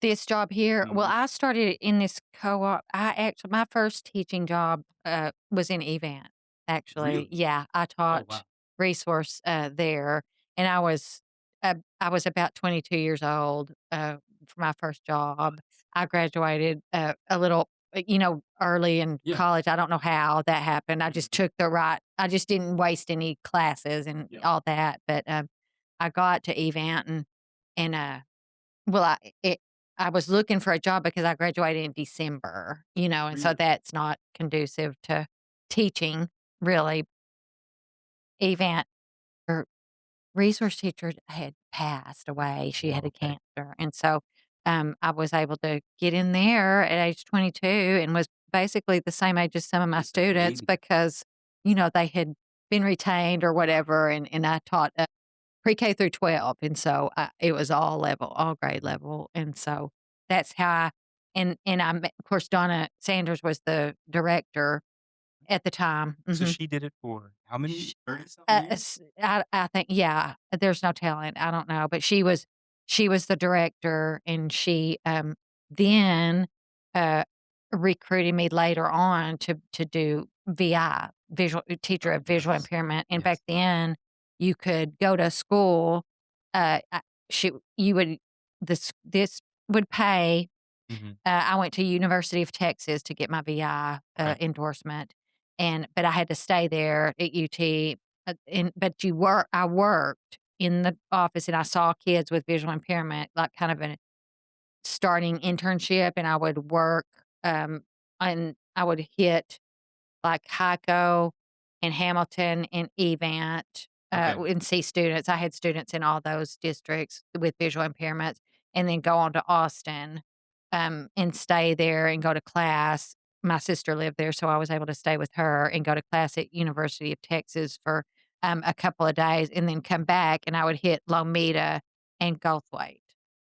This job here, well, Mhm. I started in this co-op. I actually my first teaching job, was in event, actually. Really? Yeah, I Oh, taught wow. resource, there, and I was about 22 years old, for my first job. I graduated, a little, early in Yeah. college. I don't know how that happened. Mhm. I just didn't waste any classes and Yeah. all that, but, I got to event and, well, I was looking for a job because I graduated in December, and so Really? that's not conducive to teaching, really. Event or resource teacher had passed away. She Oh, had a okay. cancer, and so, I was able to get in there at age 22 and was basically the same age as some of my That's students amazing. because, they had been retained or whatever, and I taught, pre-K through 12, and so, it was all grade level, and so that's how and I met of course, Donna Sanders was the director at the time. So Mhm. she did it for how many Sh 30 something years? I think yeah, there's no telling, I don't know, but she was the director, and she, then, uh, recruited me later on to do VI, visual teacher Oh, of visual nice. impairment, and back Yes. then, you could go to school, she you would this would pay. Mhm. I went to University of Texas to get my VI, Okay. endorsement, but I had to stay there at UT, but I worked in the office, and I saw kids with visual impairment, like, kind of a starting internship, and I would work, and I would hit like HICO and Hamilton and Evant, Okay. and see students. I had students in all those districts with visual impairments, and then go on to Austin, and stay there and go to class. My sister lived there, so I was able to stay with her and go to class at University of Texas for, a couple of days and then come back, and I would hit Lomita and Goldthwaite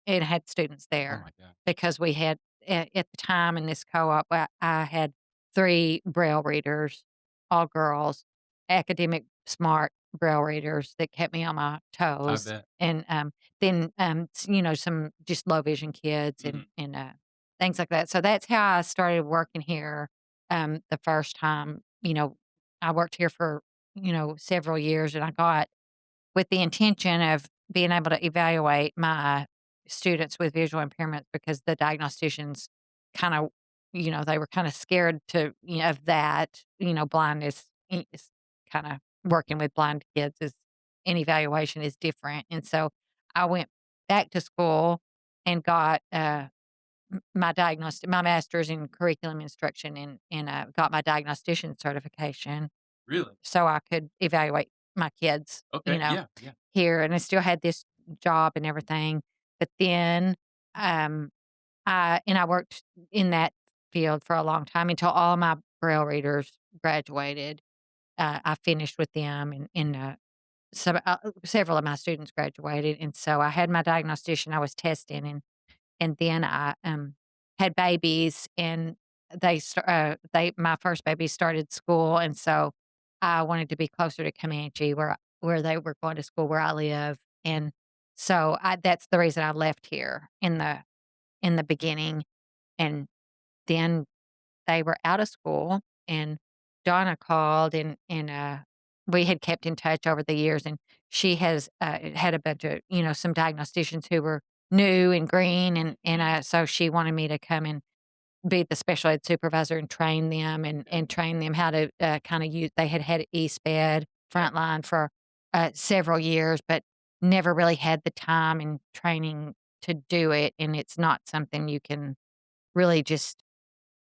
and had students Oh there my god. because we had at the time in this co-op, I had 3 Braille readers, all girls, academic smart Braille readers that kept me on my I toes, bet. and, then, some just low vision kids Mhm. and, things like that. So that's how I started working here, the first time. I worked here for, several years, and I got with the intention of being able to evaluate my students with visual impairments because the diagnosticians kinda they were kinda scared of that, blindness is kinda working with blind kids is and evaluation is different, and so I went back to school and got, my master's in curriculum instruction and, got my diagnostician certification Really? so I could evaluate my kids, Okay. Yeah, yeah. here, and I still had this job and everything, but then, um, I worked in that field for a long time until all my Braille readers graduated. I finished with them several of my students graduated, and so I had my diagnostician I was testing, and then I, had babies, and my first baby started school, and so I wanted to be closer to Comanche where they were going to school where I live, and so that's the reason I left here in the beginning, and then they were out of school, and Donna called, and we had kept in touch over the years, and she has, had a bunch of some diagnosticians who were new and green, so she wanted me to come and be the special ed supervisor and train them and train them how to, kinda use they had ESPED Yeah. frontline for, several years, but never really had the time and training to do it, and it's not something you can really just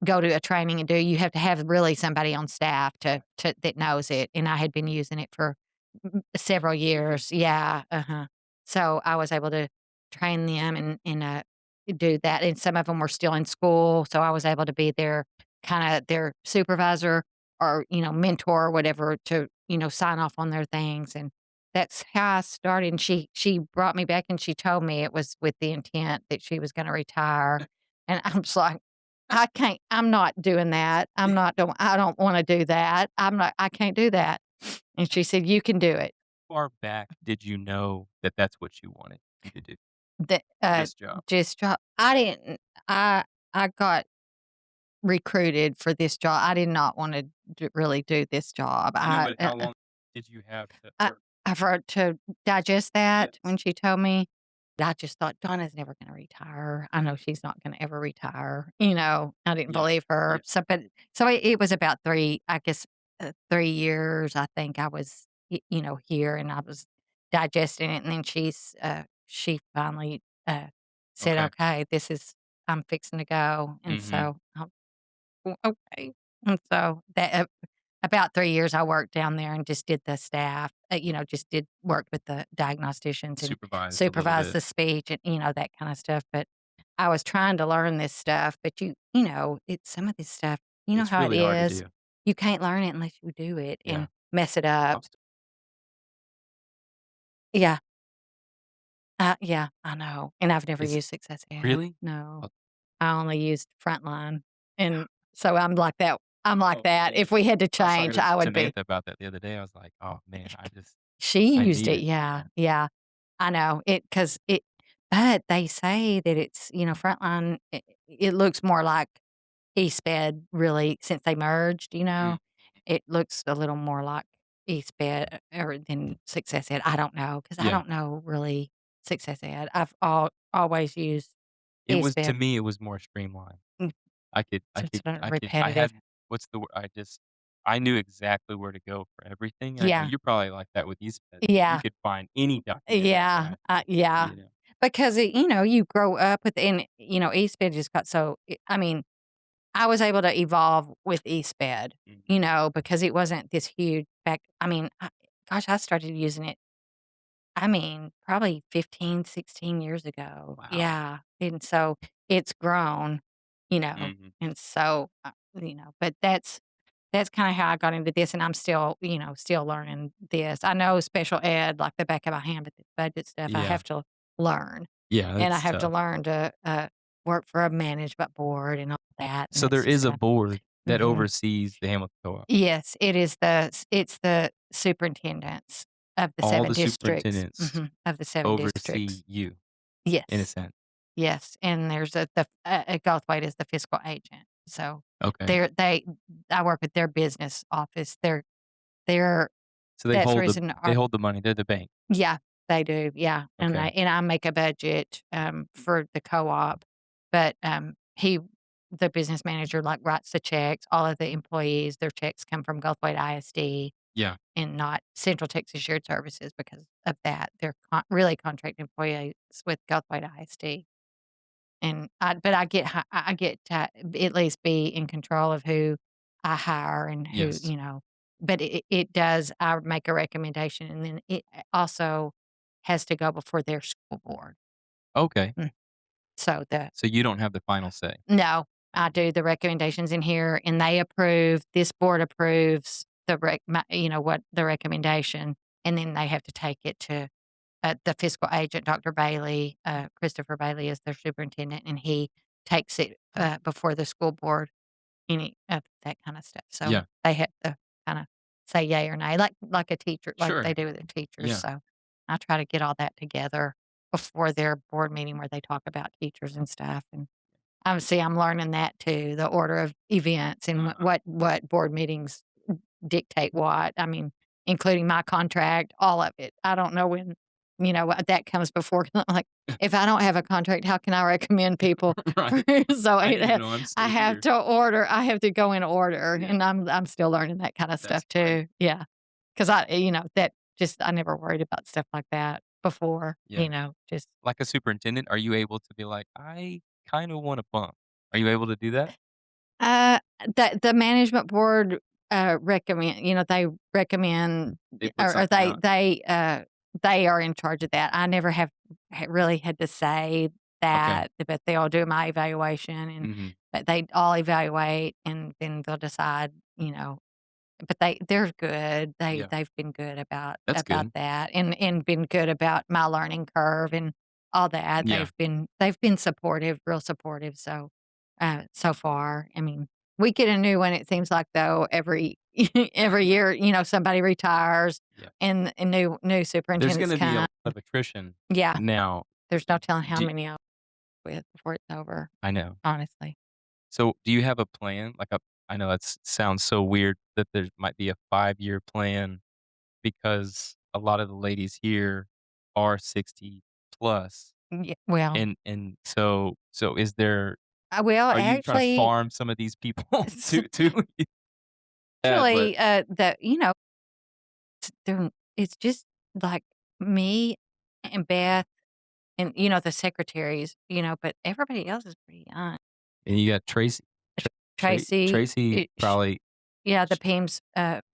go to a training and do. You have to have really somebody on staff to that knows it, and I had been using it for several Years. years. Yeah, uh-huh. So, I was able to train them and do that, and some of them were still in school, so I was able to be their supervisor or, mentor or whatever to, sign off on their things, and that's how I started, and she brought me back and she told me it was with the intent that she was gonna retire, and I'm just like, I'm not doing that. I don't wanna do that. I can't do that. And she said, "You can do it." Far back did you know that that's what you wanted to do? The, This job. just job I didn't I got recruited for this job. I did not wanna really do this job. I know, but how long did you have to I or I've heard to digest that yes. when she told me, I just thought, "Donna's never gonna retire. I know she's not gonna ever retire." I didn't Yeah. believe her. Yeah. So it was about 3, I guess, 3 years, I think I was, here, and I was digesting it, and then she finally, said, Okay. "Okay, I'm fixing to go," and Mhm. so, okay. And so about 3 years I worked down there and just did the staff, just did worked with the diagnosticians and Supervised a little supervised bit. the speech and, that kinda stuff, but I was trying to learn this stuff, but it's some of this stuff, you know It's how it really hard to is? do. You can't learn it unless you do it Yeah. and mess it up. I'm st Yeah, yeah, I know, and I've never is used Success Ed. really? No. Oh I only used Frontline, and so I'm like that. man. If we had to I was talking change, to I would be. Samantha about that the other day. I was like, "Oh, man, She I used need it, it." yeah, Yeah. yeah. I know, but they say that Frontline, it looks more like Eastbed really since they merged, Mm. it looks a little more like Eastbed, or than Success Ed. I don't know, 'cause I Yeah. don't know really Success Ed. I've always used It was to Eastbed. me, it was more streamlined. Mm, so it's not I repetitive. had what's the word? I knew exactly where to go for everything, and Yeah, you're probably like that with EastEd. You yeah. could find any document in there, Yeah, yeah, you know? because you grow up with and, East Bed just got so I mean, I was able to evolve with East Bed, Mhm. because it wasn't this huge back I mean, gosh, I started using it, I mean, probably 15, 16 years ago. Wow. Yeah, and so it's grown, Mhm. and so, but that's kinda how I got into this, and I'm still, still learning this. I know special ed like the back of my hand, but the budget stuff I Yeah. have to learn, Yeah, and I that's have to tough. learn to, work for a management board and all that, and So there that's just is a kinda. board that Mhm. oversees the Hamilton Co-op. Yes, it's the superintendents of the All 7 the districts. superintendents Mhm, of the 7 oversee districts. you, in a Yes, sense. yes, and there's Goldthwait is the fiscal agent, so Okay. they're they I work with their business office. They're So that's the reason they our. hold the money, they're the bank. Yeah, they do, yeah, and Okay. I make a budget, for the co-op, but, the business manager, like, writes the checks. All of the employees, their checks come from Goldthwait ISD Yeah. and not Central Texas Shared Services because of that. They're really contract employees with Goldthwait ISD. But I get to at least be in control of who I hire and who, Yes. but it does I make a recommendation, and then it also has to go before their school board. Okay. Mm, so the So you don't have the final say. No, I do the recommendations in here, and they approve this board approves what the recommendation, and then they have to take it to, the fiscal agent, Dr. Bailey. Christopher Bailey is their superintendent, and he takes it, before the school board, any of that kinda stuff. So Yeah. they have to kinda say yay or nay, like a teacher like they Sure. do with the teachers. Yeah. So I try to get all that together before their board meeting where they talk about teachers and stuff, and see, I'm learning that too, the order of events and Uh-huh. what board meetings dictate what. I mean, including my contract, all of it. I don't know when, that comes before. Like, if I don't have a contract, how can I recommend people? Right. So I didn't know I'm I still have here. to order. I have to go in order, Yeah. and I'm still learning that kind of That's stuff funny. too. Yeah, because that just I never worried about stuff like that before. Yeah. Just. Like a superintendent, are you able to be like, "I kinda want a bump." Are you able to do that? Uh, the management board, they recommend They put or something out? they are in charge of that. I never have really had to say Okay. that, but they'll do my evaluation and Mhm. but they all evaluate and then they'll decide, but they're good. Yeah. They've been good That's about good. that and been good about my learning curve and all that. Yeah. They've been supportive, real supportive. So so far, I mean, we get a new one. It seems like though every every year, somebody retires Yeah. and new There's superintendents gonna be a lot come. of attrition Yeah, now. There's no telling how Do many I'll with before it's over, I know. honestly. So, do you have a plan? Like a I know that sounds so weird that there might be a 5-year plan because a lot of the ladies here are 60 plus, Well, and so is there well, are you trying to actually farm some of these people s to Yeah, but actually, it's just, like, me and Beth and, the secretaries, but everybody else is pretty young. and you got Tracy Tracy, Tracy probably yeah, the sh PIMS,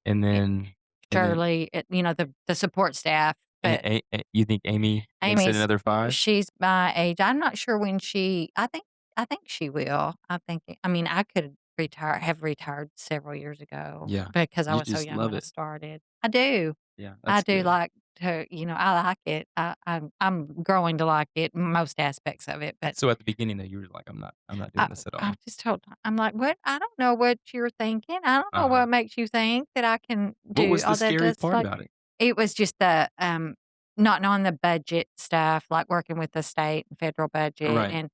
and eh, then Shirley, the support staff, A but A you think Amy makes it Amy's another 5? she's my age. I'm not sure when I think she will. I mean, I could have retired several years ago Yeah. because I You was so just young love when I it. started. I do. Yeah, I that's do good. like to, I like it. I'm growing to like it, most aspects of it, but So at the beginning though, you were like, I'm not doing this at I all." just told I'm like, "What? I don't know what you're thinking. I don't know Uh-huh. what makes you think that I can What do was the all that scary does." part Like, about it? it was just the, not knowing the budget stuff, like working with the state and federal budget Right. and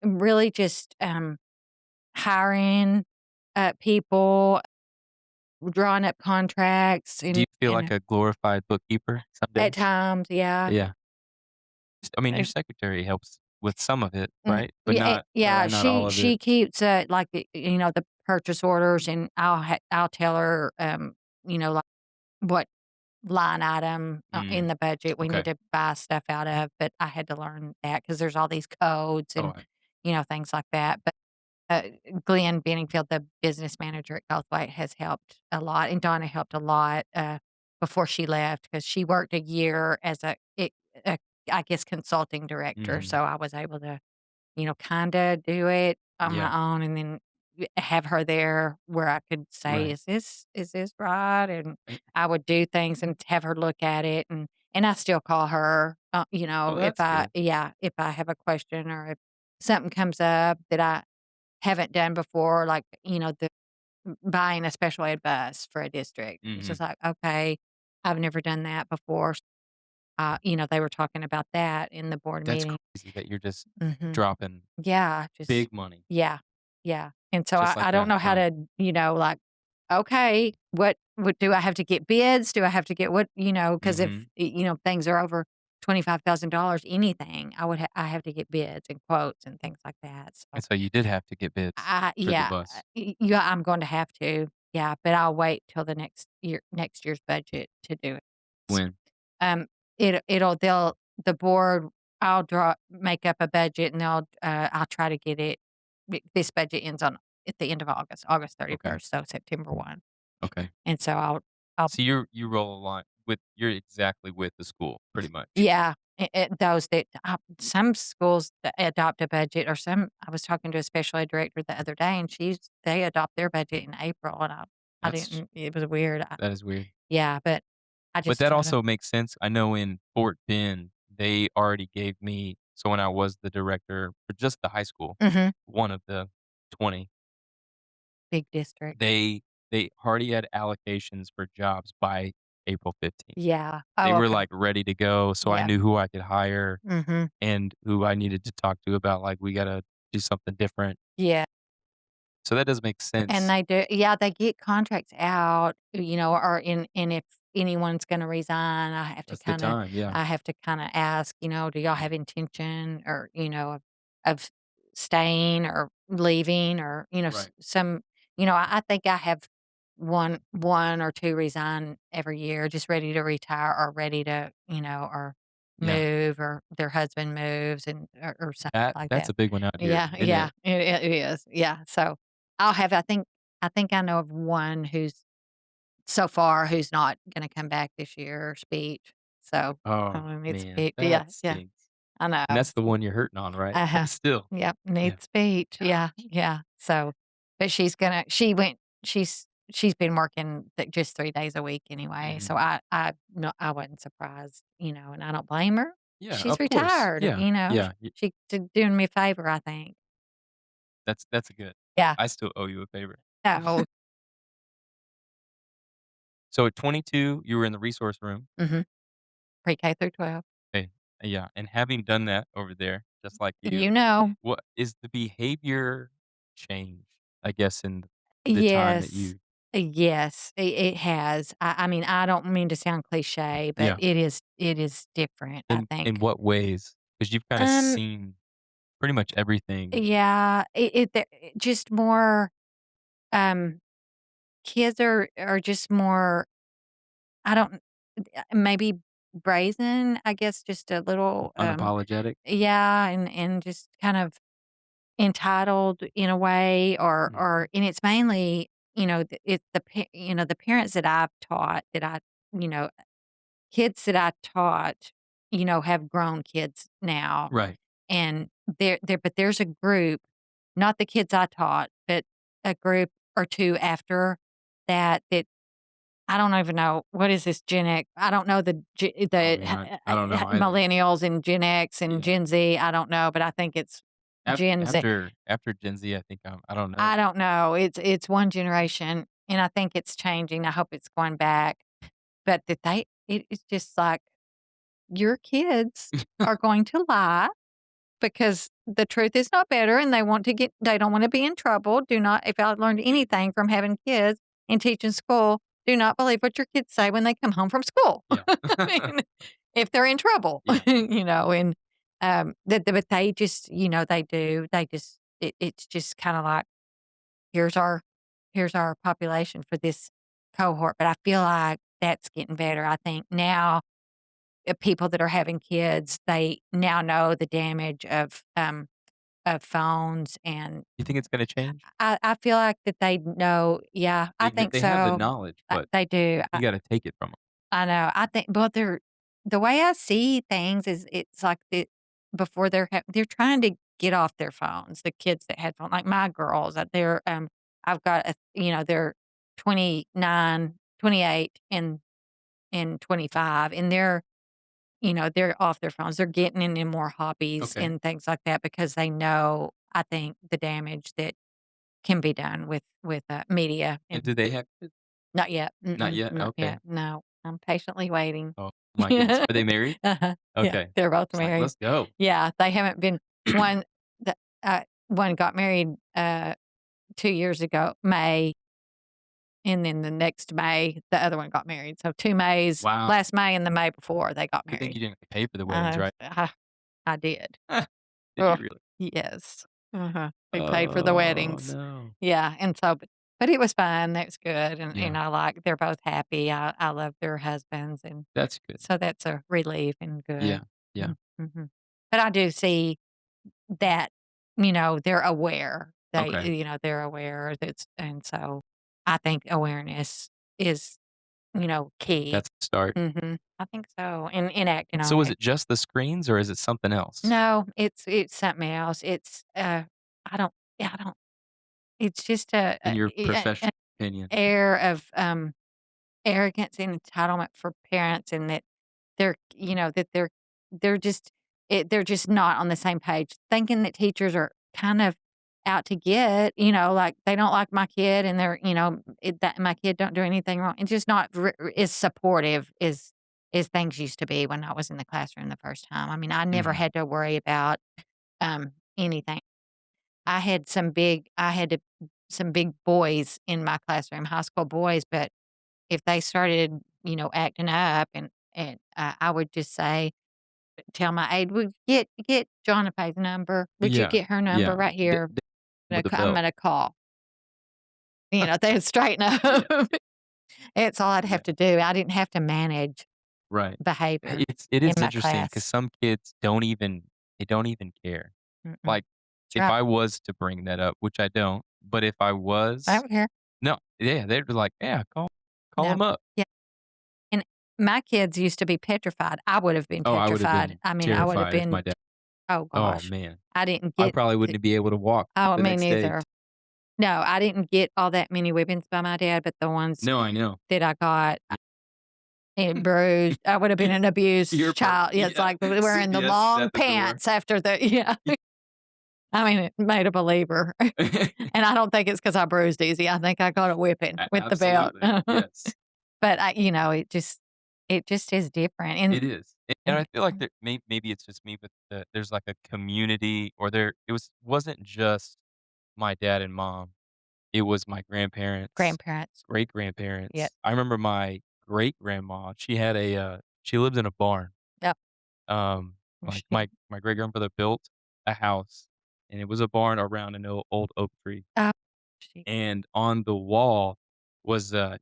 really just, hiring, people, drawing up contracts Do you feel like and a glorified bookkeeper some at days? times, yeah. Yeah. I mean, your There's secretary helps with some of it, right? But yeah, yeah, not all of she it. keeps, like, the purchase orders, and I'll tell her, like, what line item, in Mm, the budget we need okay. to buy stuff out of, but I had to learn that because there's all these codes Oh, and, things like that, but, uh, Glenn Benningfield, the business manager at Healthlight, has helped a lot, and Donna helped a lot, before she left because she worked a year as a, I guess, consulting director, mhm. so I was able to kinda do it on Yeah. my own and then have her there where I could say, Right. "Is this right?" And And I would do things and have her look at it, and I still call her, oh, if that's good. if I have a question or if something comes up that I haven't done before, like, the buying a special ed bus for a district. It's Mhm. just like, "Okay, I've never done that before." They were talking about that in the board That's meeting. crazy that you're just Mhm. dropping Yeah, just big money yeah, yeah, and so just I like don't that, know how to, like, okay, what do I have to get bids? Do I have to get what, because if, Mhm. things are over $25,000, anything, I have to get bids and quotes and things like that, so And so you did have to get bids for the yeah, bus. yeah, I'm going to have to, yeah, but I'll wait till the next year's budget to do it. When? Um, the board, make up a budget and I'll try to get it. This budget ends at the end of August Okay. 31st, so September 1. Okay. And so I'll, So you roll a line with you're exactly with the school pretty much. yeah, those that, some schools adopt a budget or I was talking to a special ed director the other day and they adopt their budget in April and I That's didn't, it was weird. that is weird. Yeah, but I But just that try to, also makes sense. I know in Fort Bend, they already gave me so when I was the director for just the high school, mhm, one of the 20, big district. they already had allocations for jobs by April 15th. Yeah. They Oh, were, okay. like, ready to go, so I Yeah. knew who I could hire Mhm. and who I needed to talk to about, like, "We gotta do something different." Yeah. So that does make And sense. they do, yeah, they get contracts out, or and if anyone's gonna resign, That's the time, yeah. I have to kinda ask, "Do y'all have intention or, of staying or leaving?" Or, Right. I think I have one or 2 resign every year, just ready to retire or ready to, or Yeah. move or their husband moves or something like That's that. a big one out here, Yeah, isn't yeah, it? it is, yeah, so I think I know of one who's so far who's not gonna come back this year or speech. So, Oh, it's man, speech, that yeah, yeah, stinks. I know. And that's the one you're hurting on, right? Uh-huh. Still. Yep, Yeah. needs speech, yeah, Gosh. yeah, so but she's been working just 3 days a week anyway, so Mhm. I no, I wasn't surprised, and I don't blame her. Yeah, She's of course. retired, Yeah, yeah, she doing me a favor, I think. that's good. Yeah. I still owe you a favor. Oh, So at 22, you were in the resource room. mhm, pre-K through 12. Okay. Yeah, and having done that over there, just like you, You know. what is the behavior change, I guess, in the time that Yes. you Yes, it has. I mean, I don't mean to sound cliche, but yeah, it is different, I in think. what ways? Because 'Cause you've kinda Um, seen pretty much everything yeah, it just more, um, kids are just more, I don't, maybe brazen, I guess, just a little, unapologetic. yeah, and just kind of entitled in a way, or Mhm. and it's mainly, it's the parents that I've taught, that I, you know, kids that I taught, have grown kids now, Right. and but there's a group, not the kids I taught, but a group or 2 after that I don't even know, what is this Gen X? I don't know Oh, man, I don't know either. millennials and Gen X and Yeah. Gen Z, I don't know, but I think it's Gen Z. After Gen Z, I think, I don't know. I don't know, it's one generation, and I think it's changing, I hope it's going back, but that it's just like, your kids are going to lie because the truth is not better, and they don't wanna be in trouble. Do not, if I learned anything from having kids and teaching school, do not believe what your kids say when they come home from school. Yeah. I mean, if they're in trouble, Yeah. and, but they just, they just, it's just kinda like, here's our here's our population for this cohort, but I feel like that's getting better. I think now, people that are having kids, they now know the damage of phones, and You think it's gonna change? I feel like that they know, yeah, I think They have the so. knowledge, but They do. you gotta take it from them. I know. I think, well, the way I see things is, it's like before they're trying to get off their phones, the kids that had phone, like my girls, I've got they're 29, 28, and 25, and they're off their phones. They're getting into more hobbies Okay. and things like that because they know, I think, the damage that can be done with media, And and do they have kids? not yet. Not Mm-mm, yet? not Okay. yet. No, I'm patiently waiting. Oh my goodness. Are they married? Uh-huh. Yeah, Okay. they're both It's like, married. "Let's go." Yeah, they haven't been one the, one got married, 2 years ago, May, and then the next May, the other one got married. So 2 Mays, Wow. last May and the May before, they got Good thing married. you didn't have to pay for the weddings, Uh, right? I did. Did you Ugh, really? yes. Uh-huh. We paid for the Oh, weddings. no. Yeah, and so, but it was fine, that was good, and Yeah, they're both happy, I love their husbands, and that's good. so that's a relief and Yeah, good. yeah. Mhm. But I do see that, they're aware. Okay. They're aware, that's and so I think awareness is, key. That's the start. I think so, and acting And so on is it. it just the screens or is it something else? No, it's something else. I don't yeah, I don't it's just In your an professional opinion? air of, arrogance and entitlement for parents, and that they're just they're just not on the same page, thinking that teachers are kind of out to get, like, they don't like my kid, and that my kid don't do anything wrong. It's just not as supportive as things used to be when I was in the classroom the first time. I mean, I never Mhm. had to worry about, anything. I had some big boys in my classroom, high school boys, but if they started, acting up, and I would just tell my aide, "Would get Jonathan's number. Would you Yeah, get her number yeah. right here? D with a I'm belt. gonna call." They'd straighten Yeah, up. It's all I'd yeah. have to do. I didn't have to manage Right. behavior It in is my interesting because class. some kids don't even care. Mm-mm. Like, That's if right. I was to bring that up, which I don't, but if I I was don't care. no, yeah, they'd be like, "Yeah, call No. him up." Yeah. And my kids used to be petrified. I would have been Oh, I would've petrified. been I mean, I would have terrified if been, my dad oh oh, gosh. man. I didn't I get probably to wouldn't be able to walk Oh, the me next day. neither. No, I didn't get all that many whippings by my dad, but the ones No, I know. that I got, and bruised, I would have been an abused You're perfect. child. Yeah, it's Yeah. like wearing the CPS is long at the door. pants after the yeah. I mean, it made a believer. And I don't think it's because I bruised easy. I think I got a whipping with the belt. Absolutely. Yes. But it just is different, and It is. And I feel like there maybe it's just me, but there's like a community or there wasn't just my dad and mom, it was my grandparents, Grandparents. Yep. great-grandparents. I remember my great-grandma, she had she lived in a barn. Yep. Like, She my great-grandfather built a house, and it was a barn around an old oak tree, oh, she and on the wall was, the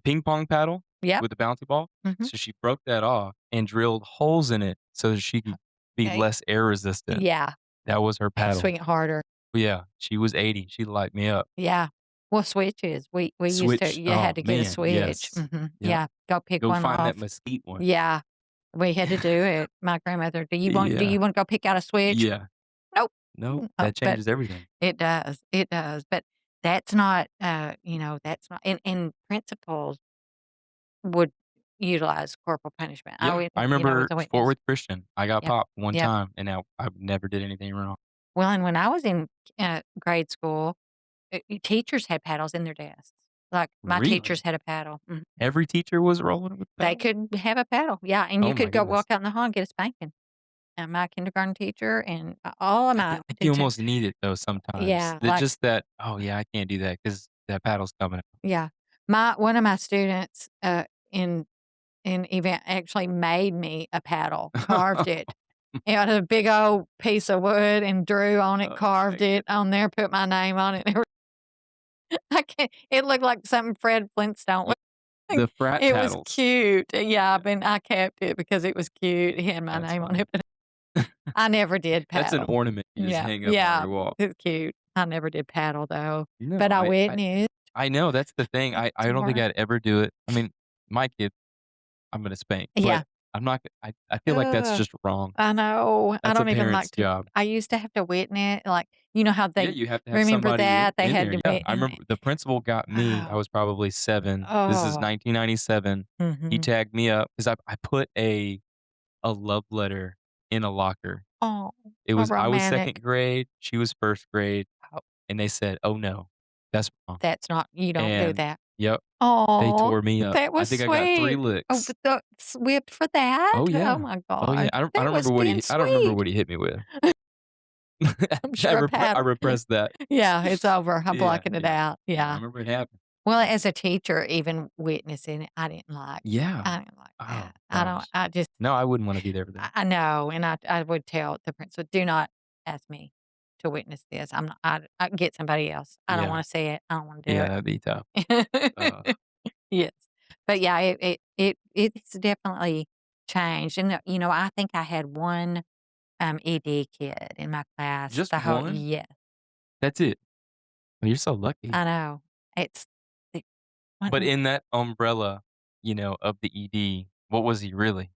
ping pong paddle Yep. with the bouncy ball, Mhm. so she broke that off and drilled holes in it so that she could be Okay. less air resistant. Yeah. That was her paddle. Swing it harder. Yeah, she was 80, she light me up. Yeah. Well, switches. We used to Switch you had oh, to get a man, switch. yes. Mhm. Yep. Yeah. Go pick Go one find that off. mesquite one. Yeah. We had to do it. My grandmother, do Yeah, you wanna go pick out a switch?" yeah. "Nope." Nope, Oh, that but changes everything. it does, but that's not, that's not and principals would utilize corporal punishment. I Yeah, would I was remember a Fort witness. Worth Christian, I got Yep. popped one Yep. time, and I never did anything wrong. Well, and when I was in, grade school, teachers had paddles in their desks. Like, my teachers Really? had a paddle. Mhm. Every teacher was rolling with They paddles? could have a paddle, yeah, and you Oh my could go goodness. walk out in the hall and get a spanking. And my kindergarten teacher and all of I my feel like you teaching almost need it though sometimes. yeah, That just that, "Oh, yeah, I can't do that because that paddle's coming." yeah. My one of my students, in event actually made me a paddle, carved it out of a big old piece of wood and drew on it, Oh my carved it goodness. on there, put my name on it. I can't it looked like something Fred Flintstone Y the frat it was paddles. cute. Yeah, Yeah. but I kept it because it was cute. He had my That's name on it, funny. but I never did That's an paddle. ornament you just Yeah, hang up on yeah, your wall. it's cute. I never did paddle though, No, but I witnessed. I know, that's the thing. I don't think Smart. I'd ever do it. I mean, my kid, I'm gonna spank, but Yeah. I'm not g I feel like that's Ugh, just wrong. I know. I That's a don't even like parent's to job. I used to have to witness, like, you know how Yeah, they you have to have remember somebody that? They in had there. to Yeah, wit I and remember the principal got me, I oh, was probably 7. This is oh, 1997. He mhm. tagged me up 'cause I put a love letter in a locker. Oh, It how was I was romantic. 2nd grade, she was 1st grade, Oh, and they said, "Oh, no, that's wrong." that's not you don't do And that. yep, they Oh, tore me up. that I was think I got 3 sweet. Oh, licks. but the whipped for that? Oh, Oh yeah. my Oh, yeah. gosh, I that don't was remember being I don't remember sweet. what he hit me with. I'm sure a I paddle. repressed that. Yeah, it's over. I'm Yeah, blocking it yeah. out. No, I Yeah. remember it happened. Well, as a teacher, even witnessing it, Yeah. I didn't like Oh that. gosh. I just No, I wouldn't wanna be there for that. I know, and I would tell the principal, "Do not ask me to witness this. I'm not I get somebody else. I don't Yeah. wanna see it. I don't wanna do Yeah, it." that'd be tough. Uh, Yes. But, yeah, it's definitely changed, and, I think I had one, ED kid in my class just the whole one? yeah, That's it. Oh, you're so lucky. I know. It's it But wasn't in that umbrella, of the ED, what was he really?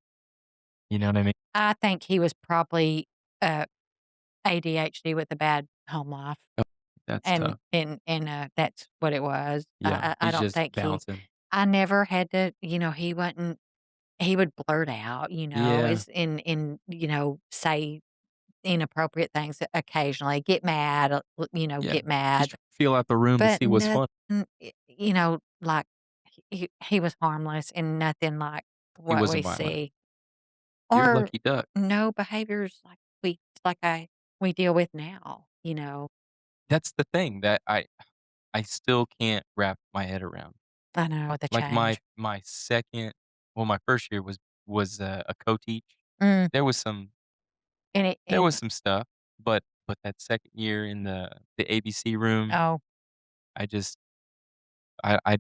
You know what I mean? I think he was probably, uh, ADHD with a bad home life, Oh, that's tough. that's what it was. Yeah, I he's don't just think bouncing. I never had to he wasn't he would blurt out, Yeah, is say inappropriate things occasionally, get mad, yeah. get Just mad, trying to feel out the room to but see what's nothing, fun. like, he was harmless and nothing like He what we wasn't violent. see. You're a Or lucky duck. no behaviors like we deal with now, That's the thing that I still can't wrap my head around. I know the Like, my change. my 2nd well, my 1st year was a co-teach. Mm, There was some there was and some stuff, but that 2nd year in the ABC room, oh, I just I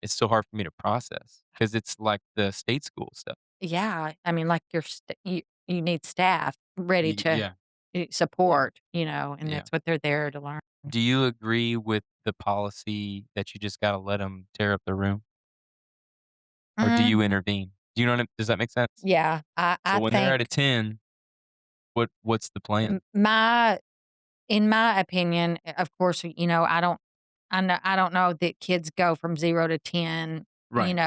it's so hard for me to process because it's like the state school stuff. yeah, I mean, like, you need staff ready to, Yeah, yeah, support, and yeah. that's what they're there to learn. Do you agree with the policy that you just gotta let them tear up the room, or do Mm, you intervene? Do you know what I does that make sense? yeah, So I when they're think at a 10, what's the m plan? my in my opinion, of course, I don't know that kids go from 0 to 10, Right.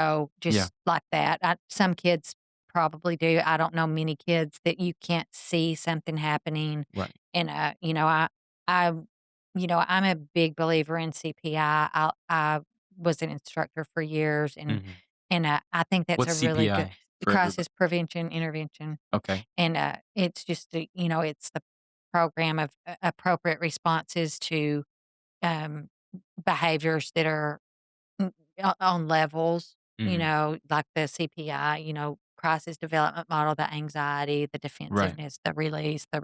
Yeah, just like that. Some kids probably do. I don't know many kids that you can't see something happening right. and, I I'm a big believer in CPI. I was an instructor for years, Mhm. I think that's What's a really good CPI? for everybody? crisis prevention intervention, Okay. and, it's just it's the program of appropriate responses to, um, behaviors that are on levels, Mhm. like the CPI, crisis development model, the anxiety, the Right. defensiveness, the release, the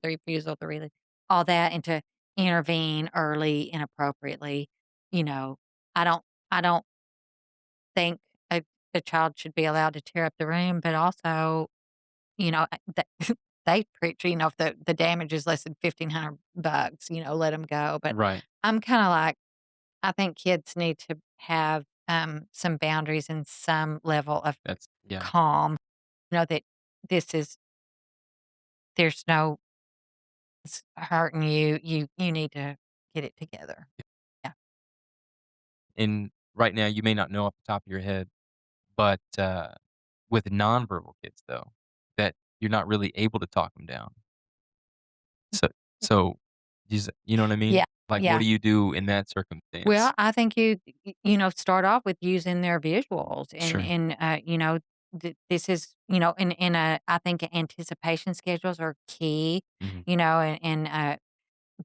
refusal, the release, all that, and to intervene early and appropriately. You know, I don't, I don't think a, a child should be allowed to tear up the room, but also, they preach, if the damage is less than $1,500, let them go. But Right. I'm kind of like, I think kids need to have, some boundaries and some level of That's yeah. calm, that this is there's no hurting you. You need to get it together. Yeah. And right now, you may not know off the top of your head, but, with nonverbal kids, though, that you're not really able to talk them down. So, you know what I mean? Yeah. Like, what Yeah. do you do in that Well, circumstance? I think start off with using their visuals Sure. this is, I think anticipation schedules are key, Mhm.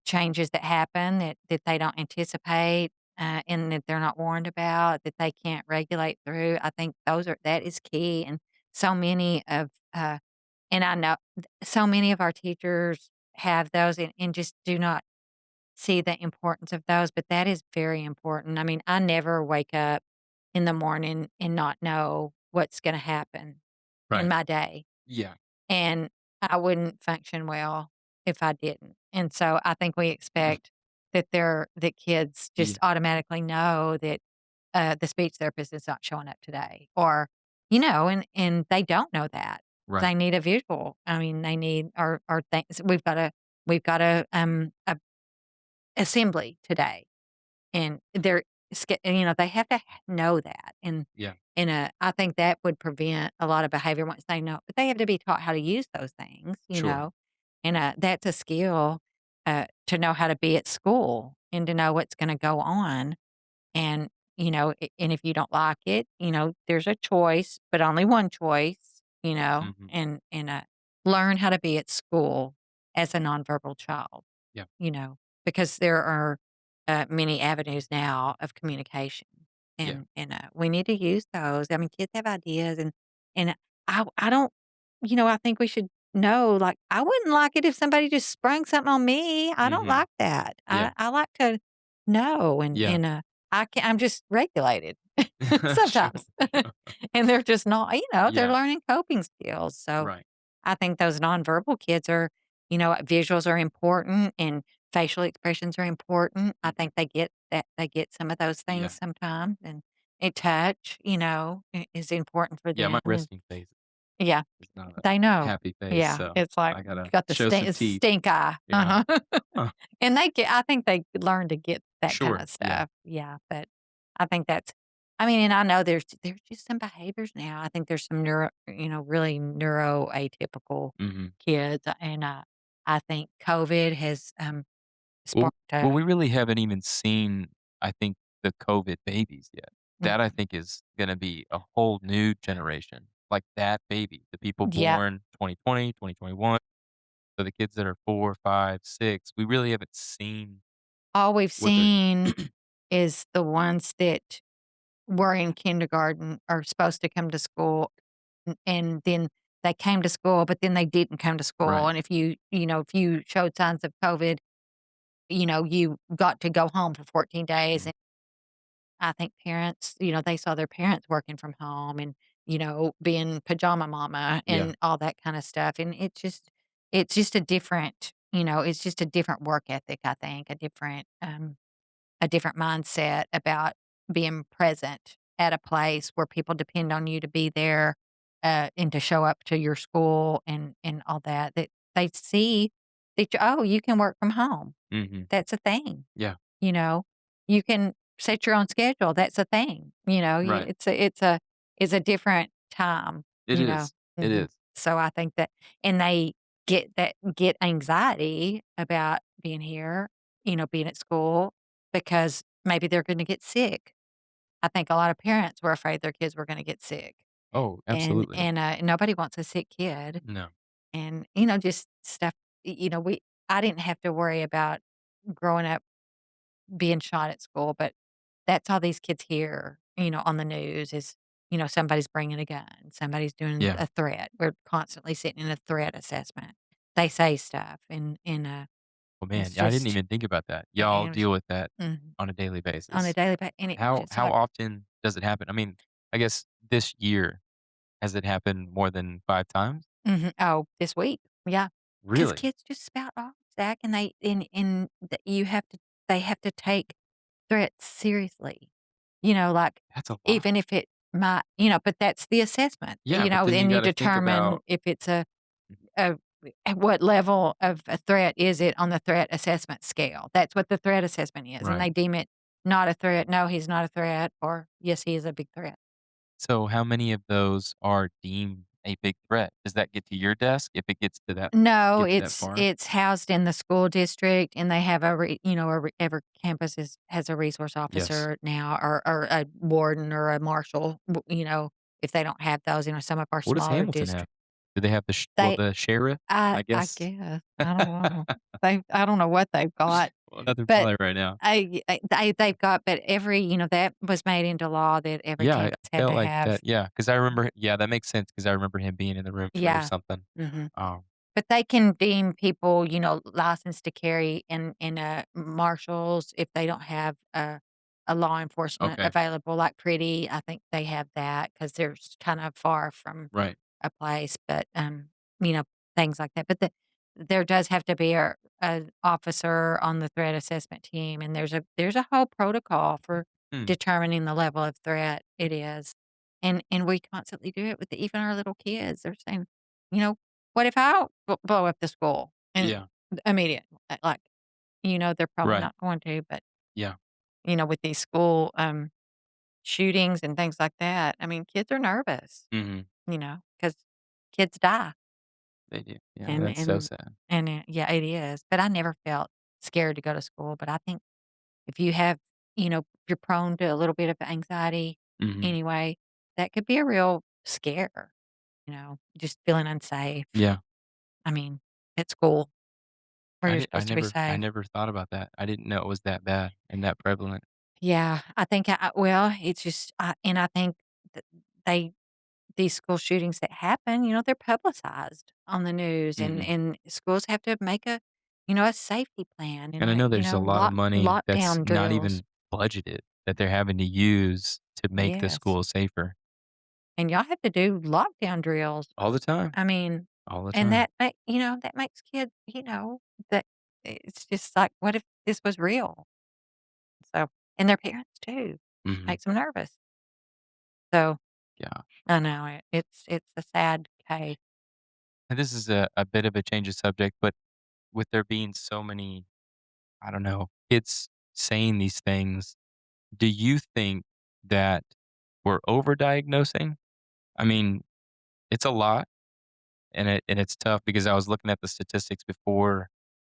changes that happen that they don't anticipate, and that they're not warned about, that they can't regulate through. I think that is key, and so many of, and I know so many of our teachers have those and just do not see the importance of those, but that is very important. I mean, I never wake up in the morning and not know what's gonna happen in Right. my day. Yeah. And I wouldn't function well if I didn't. And so I think we expect that kids Yeah. just automatically know that, the speech therapist is not showing up today or, and they don't know that. Right. They need a visual. I mean, they need our things. We've got a assembly today and they have to know that, Yeah. I think that would prevent a lot of behavior once they know but they have to be taught how to use those things, Sure. that's a skill, to know how to be at school and to know what's gonna go on, and, and if you don't like it, there's a choice, but only one choice, Mhm. learn how to be at school as a nonverbal child Yeah. you know, because there are, many avenues now of communication, Yeah. we need to use those. I mean, kids have ideas, and I don't, I think we should know. Like, I wouldn't like it if somebody just sprung something on me. I don't Mhm. like that. Yeah. I like to know, Yeah. I'm just regulated Sure. sometimes, and they're just not. They're Yeah. learning coping skills. So Right. I think those nonverbal kids are, visuals are important and facial expressions are important. I Mhm. think they get some of those things Yeah. sometimes and touch, is important for Yeah, my them. And resting face yeah, is not a they know. happy face, Yeah, so it's like I gotta got the show some teeth. stink eye. Yeah. Uh-huh. Huh. And I think they learn to get that kind Sure. of Yeah. stuff. Yeah, but I think I mean, and I know there's just some behaviors now. I think there's some really neuroatypical Mhm. kids, and I think COVID has Well sparked well, a we really haven't even seen, I think, the COVID babies yet. mm, That, I think, is gonna be a whole new generation, like that baby, the people yeah. born 2020, 2021. So the kids that are 4, 5, 6, we really haven't seen All we've what they're seen is the ones that were in kindergarten are supposed to come to school, and then they came to school, but then they didn't come to school. Right. And if you showed signs of COVID, you got to go home for 14 days. Mhm. And I think parents, they saw their parents working from home and, being pajama mama Yeah. and all that kind of stuff. And it's just a different, it's just a different work ethic, I think, a different mindset about being present at a place where people depend on you to be there, and to show up to your school and all that. That they see that you can work from home. Mhm. That's a thing. Yeah. You know, you can set your own schedule. That's a thing. Right. It's a different time. It is. It Mhm. is. So I think that, and they get anxiety about being here, being at school because maybe they're going to get sick. I think a lot of parents were afraid their kids were going to get sick. Oh, absolutely. nobody wants a sick kid, No. and, just stuff we I didn't have to worry about growing up being shot at school, but that's all these kids hear, on the news is, somebody's bringing a gun, somebody's doing Yeah. a threat. We're constantly sitting in a threat assessment. They say stuff, Well, man, it's yeah, I didn't just even think about that. Y'all and deal with that mhm, on a daily on a basis. daily and it's just How like often does it happen? I mean, I guess this year, has it happened more than 5 times? mhm, oh, this week, yeah, because Really? kids just spout off, Zach, and you have to they have to take threats seriously, like, That's a lot. even if it might but that's the assessment, Yeah, but then you and you gotta think determine about if it's Mhm. a at what level of a threat is it on the threat assessment scale. That's what the threat assessment is, and Right. they deem it not a threat, "No, he's not a threat," or, "Yes, he is a big threat." So how many of those are deemed a big threat? Does that get to your desk if it No, gets that it's far? it's housed in the school district, and they have every campus has a resource Yes. officer now, or a warden or a marshal. If they don't have those, some of our What does smaller Hamilton have? districts, Do they have they the sheriff, I I guess? guess I don't know. I don't know what they've got, Well, nothing but probably right now. they've got, but that was made into law that every Yeah, I campus had felt to like have. that, yeah, because I remember yeah, that makes sense because I remember him being in the room for Yeah. something. Mhm. Um, But they can deem people, licensed to carry in marshals if they don't have a law enforcement okay, available, like Pretty. I think they have that because 'cause they're kind of far from right. a place, but, you know, things like that. But there does have to be a officer on the threat assessment team, and there's a whole protocol for Hmm, determining the level of threat it is. And we constantly do it with even our little kids. They're saying, you know, "What if I blow up the school?" And yeah, immediate, like, they're probably right, not going to, but, yeah, with these school, shootings and things like that, I mean, kids are nervous, mhm, because kids die. they do, yeah, And that's so and sad. yeah, it is, but I never felt scared to go to school, but I think if you have if you're prone to a little bit of anxiety Mhm, anyway, that could be a real scare, just feeling unsafe. yeah. I mean, at school where you're I supposed to be never I safe. never thought about that. I didn't know it was that bad and that prevalent. Yeah, I think well, it's just and I think that they these school shootings that happen, they're publicized on the news, and Mhm, schools have to make a safety plan and and I know there's a lot of money that's lockdown not drills. even budgeted that they're having to use to make the Yes, school safer and y'all have to do lockdown drills. all the time, I mean, all the and time. that makes kids, that it's just like, what if this was real? So, and their parents too, Mhm, makes them nervous. So, yeah. I know it's a sad case. And this is a bit of a change of subject, but with there being so many, I don't know, kids saying these things, do you think that we're overdiagnosing? I mean, it's a lot and it's tough because I was looking at the statistics before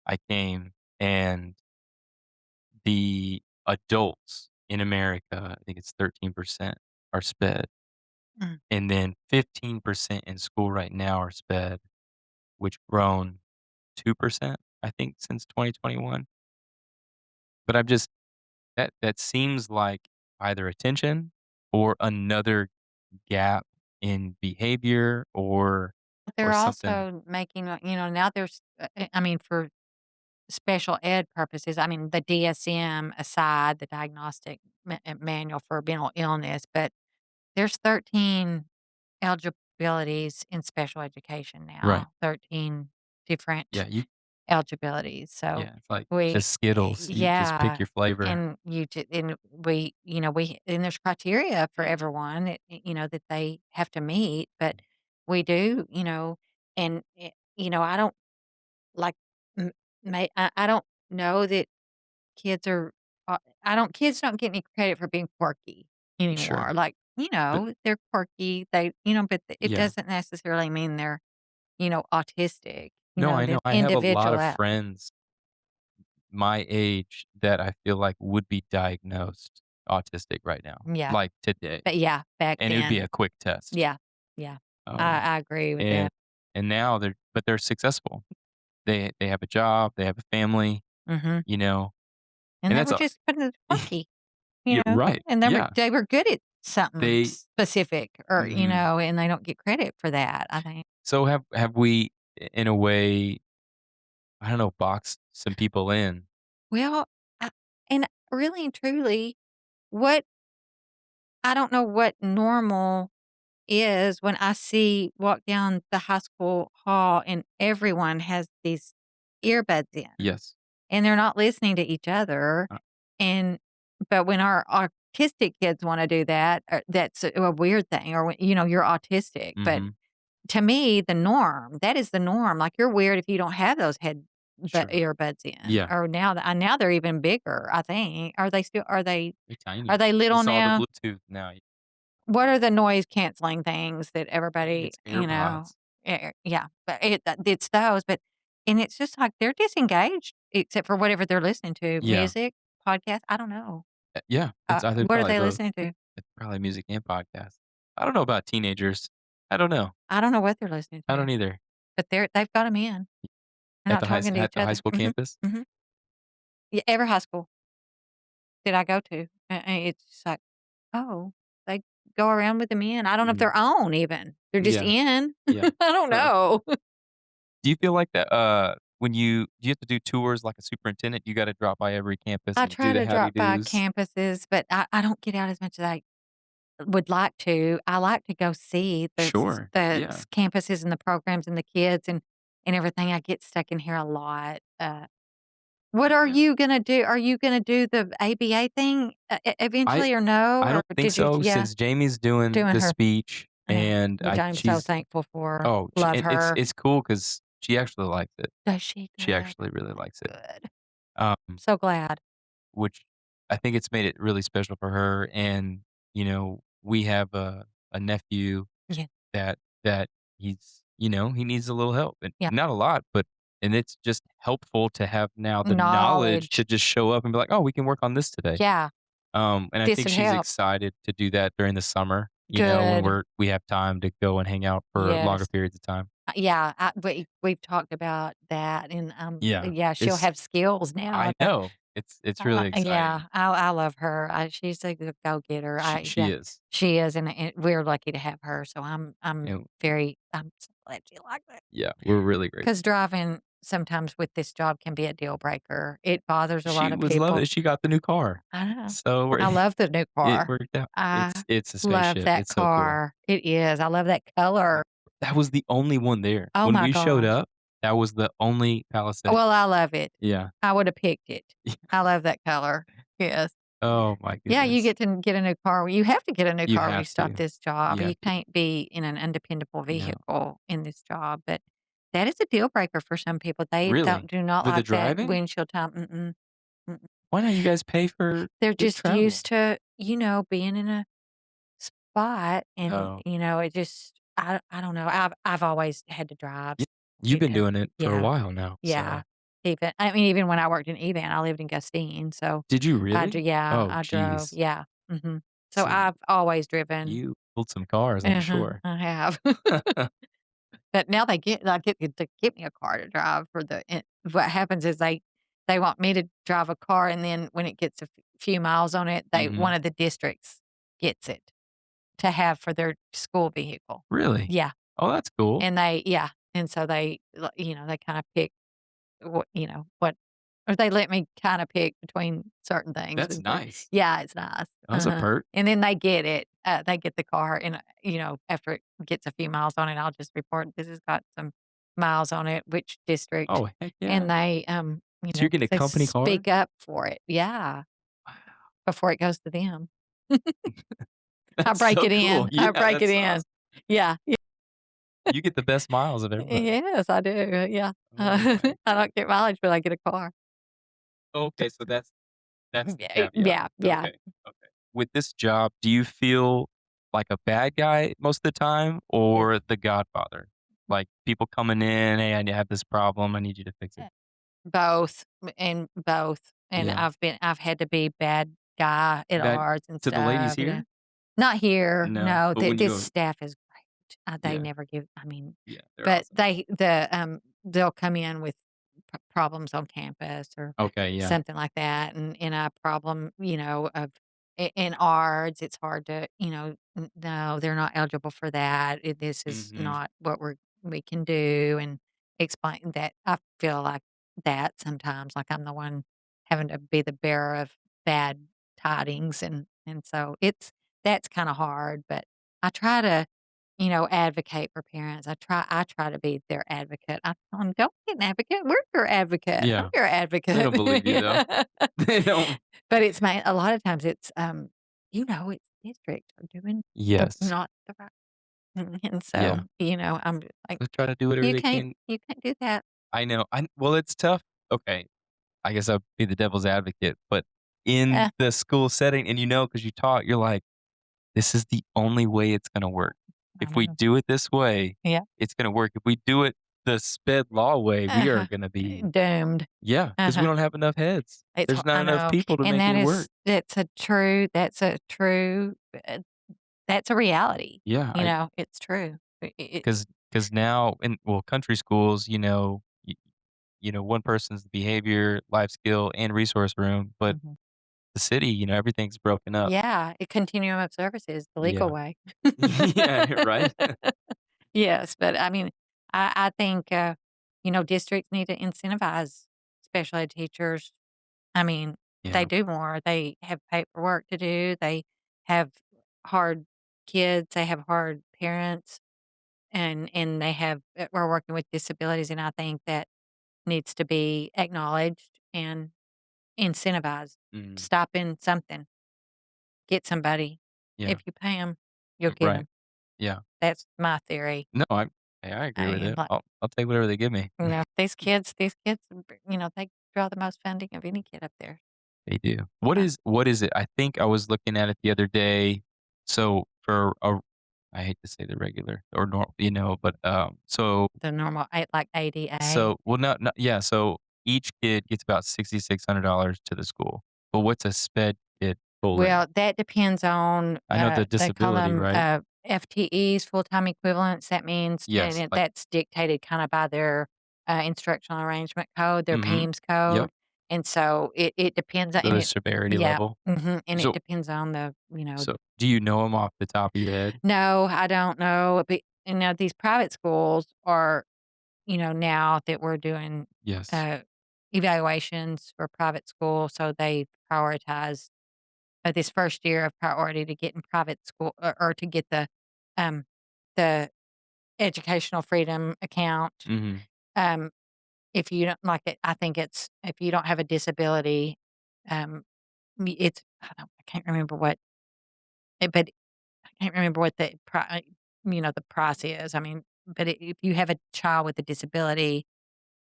I came and the adults in America, I think it's 13% are sped. Mm. And then 15% in school right now are sped, which grown 2%, I think, since 2021. But I'm just that seems like either attention or another gap in behavior or They're something. also making, now there's, I mean, for special ed purposes, I mean, the DSM aside, the diagnostic manual for mental illness, but there's 13 eligibilities in special education Right. now, 13 different Yeah, you eligibilities. So yeah, it's like we, just Skittles. You just pick yeah, your flavor. and and there's criteria for everyone that they have to meet, but we do, and I don't like, m- I don't know that kids are, kids don't get any credit for being quirky anymore. Sure. Like, But they're quirky. But it yeah. doesn't necessarily mean they're, autistic. No, I know. They're I have a lot individual. of friends my age that I feel like would be diagnosed. autistic right now, Yeah, like today, but yeah, back and it would be then. a quick test. Yeah, yeah. Um, I agree with and that. and now they're successful. They have a job, they have a family, Mhm. you know, And and they that's were a just kinda quirky, you're right, and yeah. they were good at something They specific or, mhm. and they don't get credit for that, I think. So have we in a way, I don't know, boxed some people in? Well, I and really and truly, what I don't know what normal is when I see walk down the high school hall and everyone has these earbuds in Yes. and they're not listening to each other. Uh, And but when our autistic kids want to do that, that's a weird thing. Or when, you're autistic, but mhm. to me, the norm that is the norm. Like you're weird if you don't have those Sure. earbuds in. Yeah. Or now they're even bigger. I think are they still They're are tiny. they little It's all the now? Bluetooth now. What are the noise canceling things that everybody, It's AirPods. yeah, but it's those, but and it's just like they're disengaged except for whatever they're listening to, Yeah. music, podcast, I don't know. Yeah. It's either What are probably they both. listening to? It's probably music and podcast. I don't know about teenagers. I don't know. I don't know what they're listening I to, don't either. but they've got them in. They're not talking to At each the high other. school Mhm, campus? mhm. Yeah, every high school that I go to, it's just like, oh, they go around with them in. I don't know if Mhm. they're on even. They're just Yeah. in. Yeah. I don't Huh. know. Do you feel like that, when you have to do tours like a superintendent, you gotta drop by every campus I and do try the to howdy drop by doos? campuses, but I don't get out as much as I would like to. I like to go see Sure. Yeah. campuses and the programs and the kids and everything. I get stuck in here a lot. What are Yeah. you gonna do? Are you gonna do the ABA thing I eventually or no? I Or don't think did you? so Yeah, since Jamie's doing doing the her. speech Yeah, and which I'm so she's thankful for. oh, sh Love and her. it's cool because she actually likes it. Does she She good? actually really likes it. Good. Um, So glad. which I think it's made it really special for her, and, we have a nephew Yeah, that he's he needs a little help, and yeah. not a lot, but and it's just helpful to have now the knowledge Knowledge. to just show up and be like, "Oh, we can work on this today." Yeah, And I this think would she's help. excited to do that during the summer, when Good. we have time to go and hang out for longer Yes. periods of time. Yeah, we've talked about that, and, Yeah, yeah, she'll it's have skills now I know. It's really yeah, exciting. I love her. She's a good go-getter. She Yeah, is. she is, and we're lucky to have her, so And I'm so glad she likes it. yeah, we're really grateful. 'Cause driving sometimes with this job can be a deal breaker. It bothers a lot She of was loving people. it. She got the new car. I know. So I we're love the new it car. worked out. I It's a love spaceship. that It's so cool. car. It is. I love that color. That was the only one there. Oh When my we showed gosh. up, that was the only Palisade. Well, I love it. Yeah. I would have picked it. I love that color. Yes. Oh my Yeah, you goodness. get to get a new car. You have to get a new You car when you have start to. this job. You You have to. can't be in an undependable No. vehicle in this job, but that is a deal breaker for some people. They Really? do not With the like that driving? windshield time. Mm-mm, mm-mm. Why not you guys pay for They're the just travel? used to, being in a spot and, Oh. it just I don't know. I've always had to drive. Y You've been doing it for a Yeah. while now, Yeah. so Even when I worked in Eban, I lived in Gustine, so did you really? yeah, Oh, I drove, jeez. yeah, mhm. So So I've always driven. you pulled some cars, I'm Uh-huh, sure. I have. But now I get to get me a car to drive for what happens is they want me to drive a car, and then when it gets a few miles on it, one Mhm. of the districts gets it to have for their school vehicle. Really? Yeah, Oh, that's cool. and and so they kinda pick what or they let me kinda pick between certain things That's and nice. yeah, it's nice. That's a Uh-huh. perk. And then they get it. They get the car and, after it gets a few miles on it, I'll just report, "This has got some miles on it, which district?" Oh, heck yeah. And they, So you're getting a they company car? speak up for it. Yeah, Wow. before it goes to them. I That's break so it cool. in. Yeah, I break it that's in. awesome. Yeah. You get the best miles of everybody. Yes, I do, yeah. Oh my I goodness. don't get mileage, but I get a car. Okay, so that's the Yeah, caveat. yeah, yeah, Okay, okay. With this job, do you feel like a bad guy most of the time yeah. or the godfather? Like, people coming in, "Hey, I have this problem, I need you to fix it." Both, and both, and Yeah. I've had to be bad guy at That ours and to the ladies stuff, here? Not here, No, no, but when you this go staff is great. They yeah, never give I mean, yeah, they're but awesome. they'll come in with problems on campus or Okay, yeah. something like that, and a problem, of in ARDS, it's hard to, no, they're not eligible for that. This is Mhm. not what we can do, and explain that I feel like that sometimes, like I'm the one having to be the bearer of bad tidings, and so that's kind of hard, but I try to advocate for parents. I try to be their advocate. I tell 'em, "Don't be an advocate. We're your advocate. I'm Yeah. your They advocate." don't believe you, though. Yeah. They don't. But it's a lot of times it's district are doing Yes. not the right and so, Yeah. I'm like, They're trying to do whatever "You they can't can. you can't do that." I know. I well, it's tough. Okay, I guess I'll be the devil's advocate, but in Uh, the school setting and because you taught, you're like, "This is the only way it's gonna work. I If we know. do it this way, Yeah. it's gonna work. If we do it the sped law way, we are Uh-huh. gonna be." Doomed. Yeah, because we Uh-huh. don't have enough heads. There's not I enough know, people to and make it work. that's a reality. Yeah, I It's true. because now in country schools, one person's the behavior, life skill, and resource room, but Mhm. the city, everything's broken up. Yeah, a continuum of services, the legal Yeah. way. Yeah, right? Yes, but I mean, I think, districts need to incentivize special ed teachers. I mean, they Yeah. do more. They have paperwork to do. They have hard kids. They have hard parents, and we're working with disabilities, and I think that needs to be acknowledged and incentivized. Mm, Stop in something. Get somebody. yeah, If you pay them, you'll get right. them. Yeah. That's my theory. No, I agree with And, it. like, I'll take whatever they give me. these kids, they draw the most funding of any kid up there. They do. What Uh, is what is it? I think I was looking at it the other day. So for a I hate to say the regular or normal, but, the normal like ADA. so well, no, yeah, so each kid gets about $6,600 to the school. But what's a sped kid pulling? Well, that depends on, I know the they call disability, them right? FTEs, full-time equivalents. That means and Yes, like that's dictated kinda by their, instructional arrangement code, their mhm. PEIMS Yep. code, and so it depends on So and the it severity yeah, level. and it So depends on so do you know them off the top of your head? No, I don't know, but now these private schools are, now that we're doing, Yes. uh, evaluations for private school, so they prioritize, this first year of priority to get in private school or to get um, the educational freedom account. Mhm. Um, if you don't like it, I think it's if you don't have a disability, I can't remember but I can't remember what the price is. I mean, but if you have a child with a disability,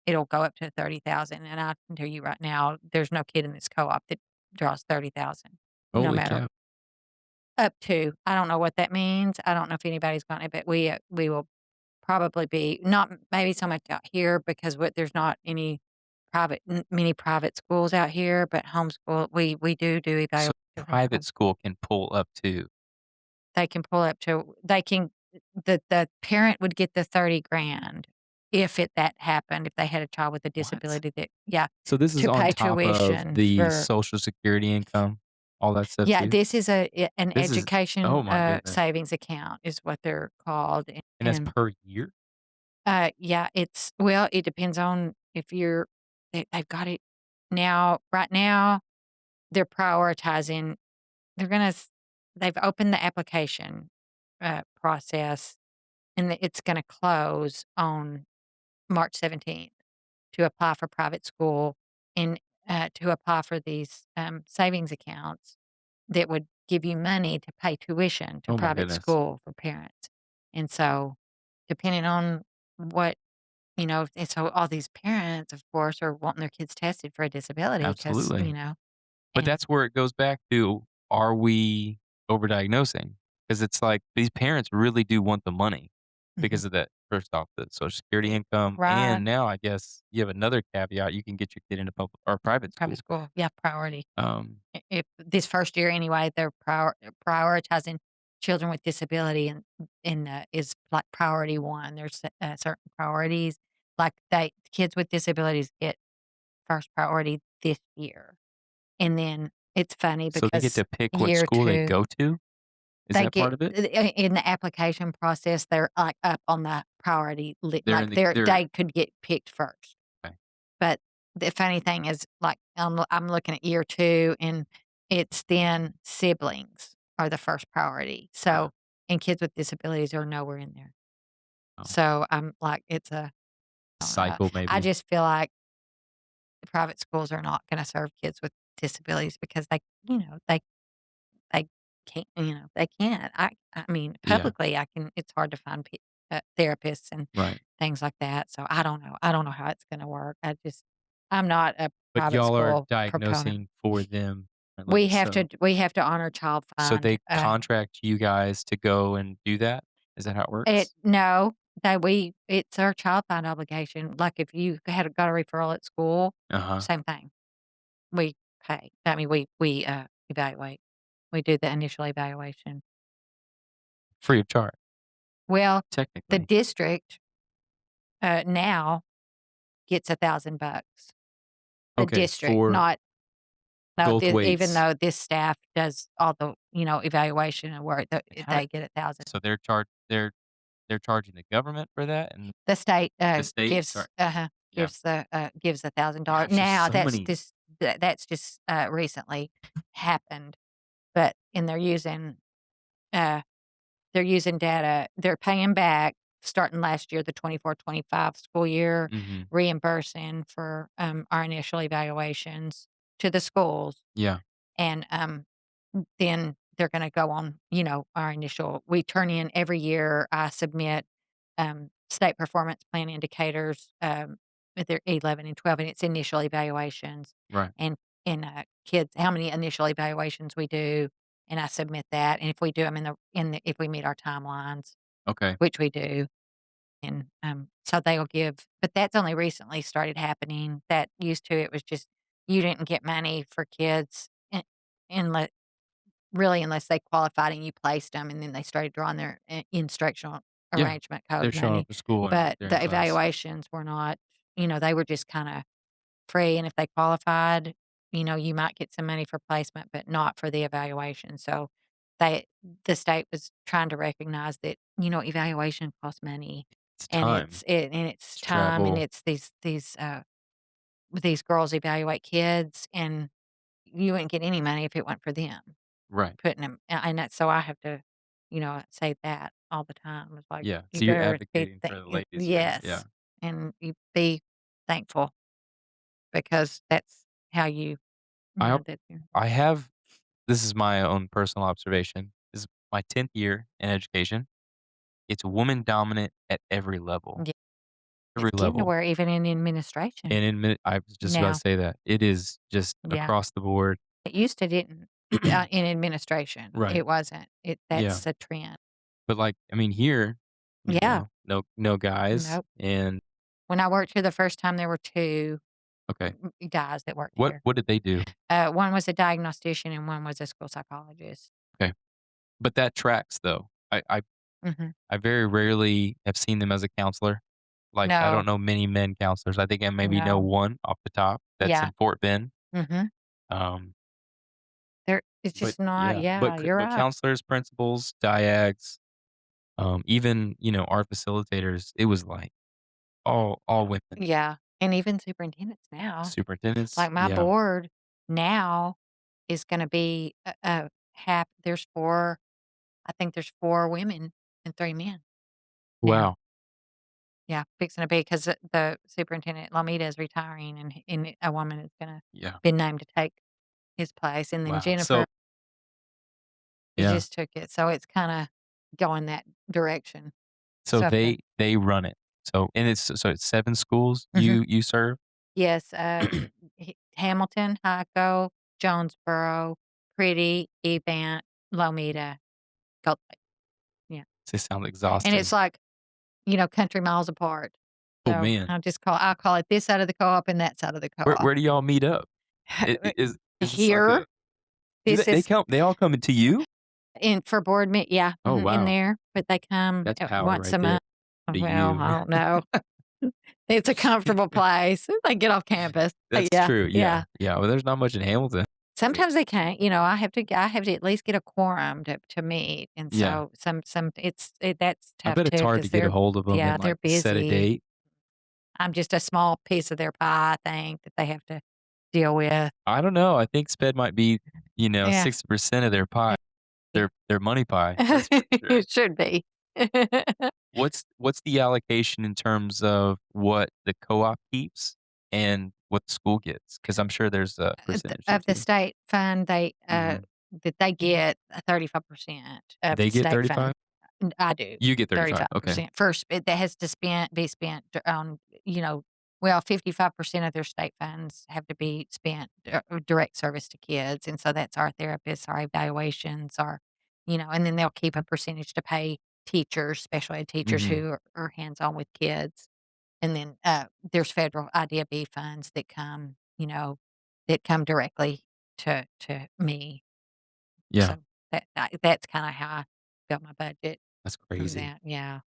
it'll go up to 30,000. And I can tell you right now, there's no kid in this co-op that draws 30,000, no Holy matter cow. up to. I don't know what that means. I don't know if anybody's gotten it, but we will probably be not maybe so much out here because there's not many private schools out here, but homeschool we do So evaluations at private home. school can pull up to They can pull up to they can the parent would get the 30 grand if that happened, if they had a child with a what? disability that yeah, So this is to on pay top of tuition the for Social Security income, all that stuff yeah, too? this is an This is education, oh my goodness. savings account is what they're called, And that's per year? yeah, it depends on if they've got it now right now, they're prioritizing they're gonna s they've opened the application, process, and it's gonna close on March 17th to apply for private school and, to apply for these, savings accounts that would give you money to pay tuition to Oh my private goodness. school for parents. And so, depending on what and so all these parents, of course, are wanting their kids tested for a disability because Absolutely. But and that's where it goes back to, are we overdiagnosing? Because it's like these parents really do want the money because mhm. of that first off the Social Security income, Right. and now I guess you have another caveat, you can get your kid into public or private Private school. school, yeah, priority. Um, If this first year anyway, they're prioritizing children with disability and is like priority 1. There's, certain priorities, like they kids with disabilities get first priority this year. And then it's funny so they get because to pick what year school they 2, go to? Is they that part get of it? in the application process, they're, like, up on the priority They're in like, the they're they could get picked first. okay, But the funny thing is, like, I'm looking at year 2, and it's then siblings are the first priority. uh, So and kids with disabilities are nowhere in there. oh, So I'm like, it's a I don't know. cycle I maybe? just feel like the private schools are not gonna serve kids with disabilities because they can't, they can't. I mean, Yeah, publicly, I can it's hard to find therapists and right. things like that, so I don't know. I don't know how it's gonna work. I'm not a But private y'all are school proponent. diagnosing for them currently, so We have to honor child find, they contract you guys to go and do that? Is that how it it works? no, that we it's our child find obligation. Like, if you got a referral at school, Uh-huh. same thing. We pay. I mean, we evaluate. We do the initial evaluation. Free of charge, Well, the technically. district, now gets $1,000. The Okay, district, for not no, both even ways. though this staff does all the, evaluation and work, And how they get 1,000. so they're charging the government for that and The state, the state? Sorry. Yeah. gives $1,000. Gosh, there's Now so many. that's just, recently happened, but and uh they're using data. They're paying back starting last year, the 24-25 school year, Mhm. reimbursing for, our initial evaluations to the schools. Yeah, And, then they're gonna go on, our initial we turn in every year, I submit, state performance plan indicators, with their 11 and 12, and it's initial evaluations right. and kids how many initial evaluations we do, and I submit that, and if we do them if we meet our timelines, Okay. which we do, and, so they'll give but that's only recently started happening. That used to it was just you didn't get money for kids unless really, unless they qualified and you placed them, and then they started drawing their instructional Yeah. arrangement code They're showing up money, to school and but they're in the class. evaluations were not they were just kinda free, and if they qualified, you might get some money for placement, but not for the evaluation. So they the state was trying to recognize that, evaluation costs money, It's and time. it's It's time, and travel. it's these girls evaluate kids, and you wouldn't get any money if it weren't for them Right. putting them, and that's so I have to, say that all the time. It's like, Yeah. you So you're better be advocating for the ladies here. Yeah. yes, and you be thankful because that's how I al that you I have this is my own personal observation. This is my 10th year in education. It's woman dominant at every level. yeah, Every it's getting to level. where even in administration And in mid I was just about to now, say that. It is just yeah, across the board. it used to didn't, in administration, Right. it wasn't, Yeah. that's a trend. But, like, I mean, here, Yeah, no guys nope. and When I worked here the first time, there were 2 okay. guys that worked What here. what did they do? One was a diagnostician and one was a school psychologist. Okay. But that tracks, though. Mhm. I very rarely have seen them as a counselor. Like, I don't No, know many men counselors. I think I maybe know no. one off the top that's Yeah. in Fort Bend. Mhm. Um, It's but just not yeah, yeah, you're but right. counselors, principals, diags, even, our facilitators, it was like all women. Yeah, and even superintendents now. Superintendents, Like, my yeah. board now is gonna be, half I think there's 4 women and 3 men now. Wow. Yeah, fixing to be 'cause the superintendent, Lamita, is retiring, and a woman is gonna Yeah. been named to take his place, and then Wow. Jennifer, So she yeah. just took it, so it's kinda going that direction. So So I feel they run it. So it's 7 schools Mhm. you serve? Yes, Hamilton, Hyco, Jonesboro, Pretty, Evant, Lomita, Gold Lake. Yeah, They sound and it's exhausting. like country miles apart. Oh, So, man. I'll call it this side of the co-op and that side of the co-op. Where do y'all meet up? I is this like Here, a do this is they all come to you? in for board meet yeah, Oh, in wow. there, but they come That's at power once right a there. month. To Well, you. I don't know. It's a comfortable place. They get off campus. That's Yeah, true, yeah. yeah. Yeah, well, there's not much in Hamilton. Sometimes they can't, I have to at least get a quorum to meet, and Yeah. so that's I tough bet it's too hard to because get a hold of them yeah, and, they're like, set a busy. date. I'm just a small piece of their pie, I think, that they have to deal with. I don't know, I think sped might be, Yeah. 60% of their pie, Yeah. their money pie, that's for sure. It should be. What's the allocation in terms of what the co-op keeps and what the school gets? Because 'Cause I'm sure there's a percentage there Of the too. state fund, Mhm. that they get 35% of They the get state 35? fund. I do, You get 35, okay. 35%. First, that has to be spent on, well, 55% of their state funds have to be spent direct service to kids, and so that's our therapists, our evaluations, and then they'll keep a percentage to pay teachers, special ed teachers Mhm. who are hands-on with kids. And then, there's federal IDIB funds that come directly to me. Yeah, So that's kinda how I built my budget that's from crazy. that, yeah.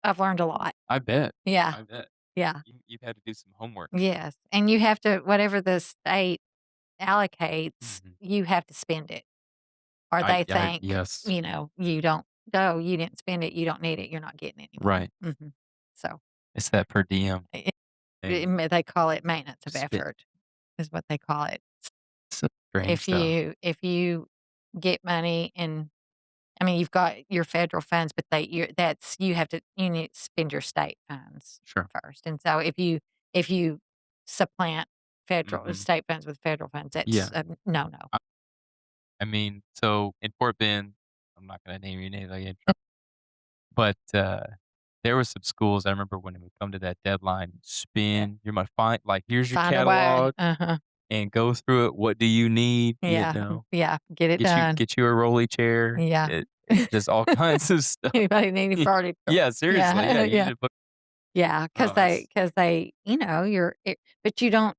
I've learned a lot. I bet. Yeah, I bet. yeah, You've had to do some homework. yes, and you have to whatever the state allocates, Mhm. you have to spend it, or they I think, yes. you don't "Oh, you didn't spend it, you don't need it, you're not getting any more." Right. Mhm. So, It's that per diem I thing. they call it maintenance of Spit effort, is what they call it. so strange stuff. If you get money and I mean, you've got your federal funds, but you need to spend your state funds Sure. first, and so if you supplant federal Mhm. state funds with federal funds, that's Yeah. a no-no. I mean, so in Fort Bend, I'm not gonna name your name, like, in trouble, but, there were some schools I remember when it would come to that deadline, Yeah. spend you're my fine like, "Here's your Find a way. catalog Uh-huh. and go through it. What do you need?" Yeah, yeah, get it done. Get you a rolly chair. Yeah. Just all kinds of stuff. Anybody need any furniture? Yeah, seriously, yeah, Yeah, you yeah. should book Yeah, oh, it's because but you don't,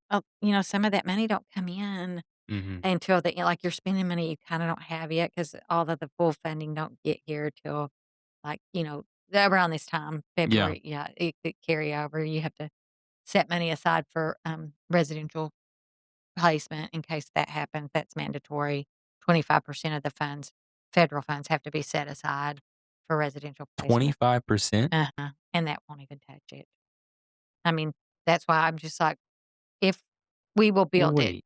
some of that money don't come in mhm, until like, you're spending money you kinda don't have yet because all of the full funding don't get here till, like, around this time, yeah, February, yeah, it could carry over. You have to set money aside for, residential placement in case that happens, that's mandatory. 25% of the funds federal funds have to be set aside for residential placement. 25%? Uh-huh, and that won't even touch it. I mean, that's why I'm just like, if we will build it. Wait,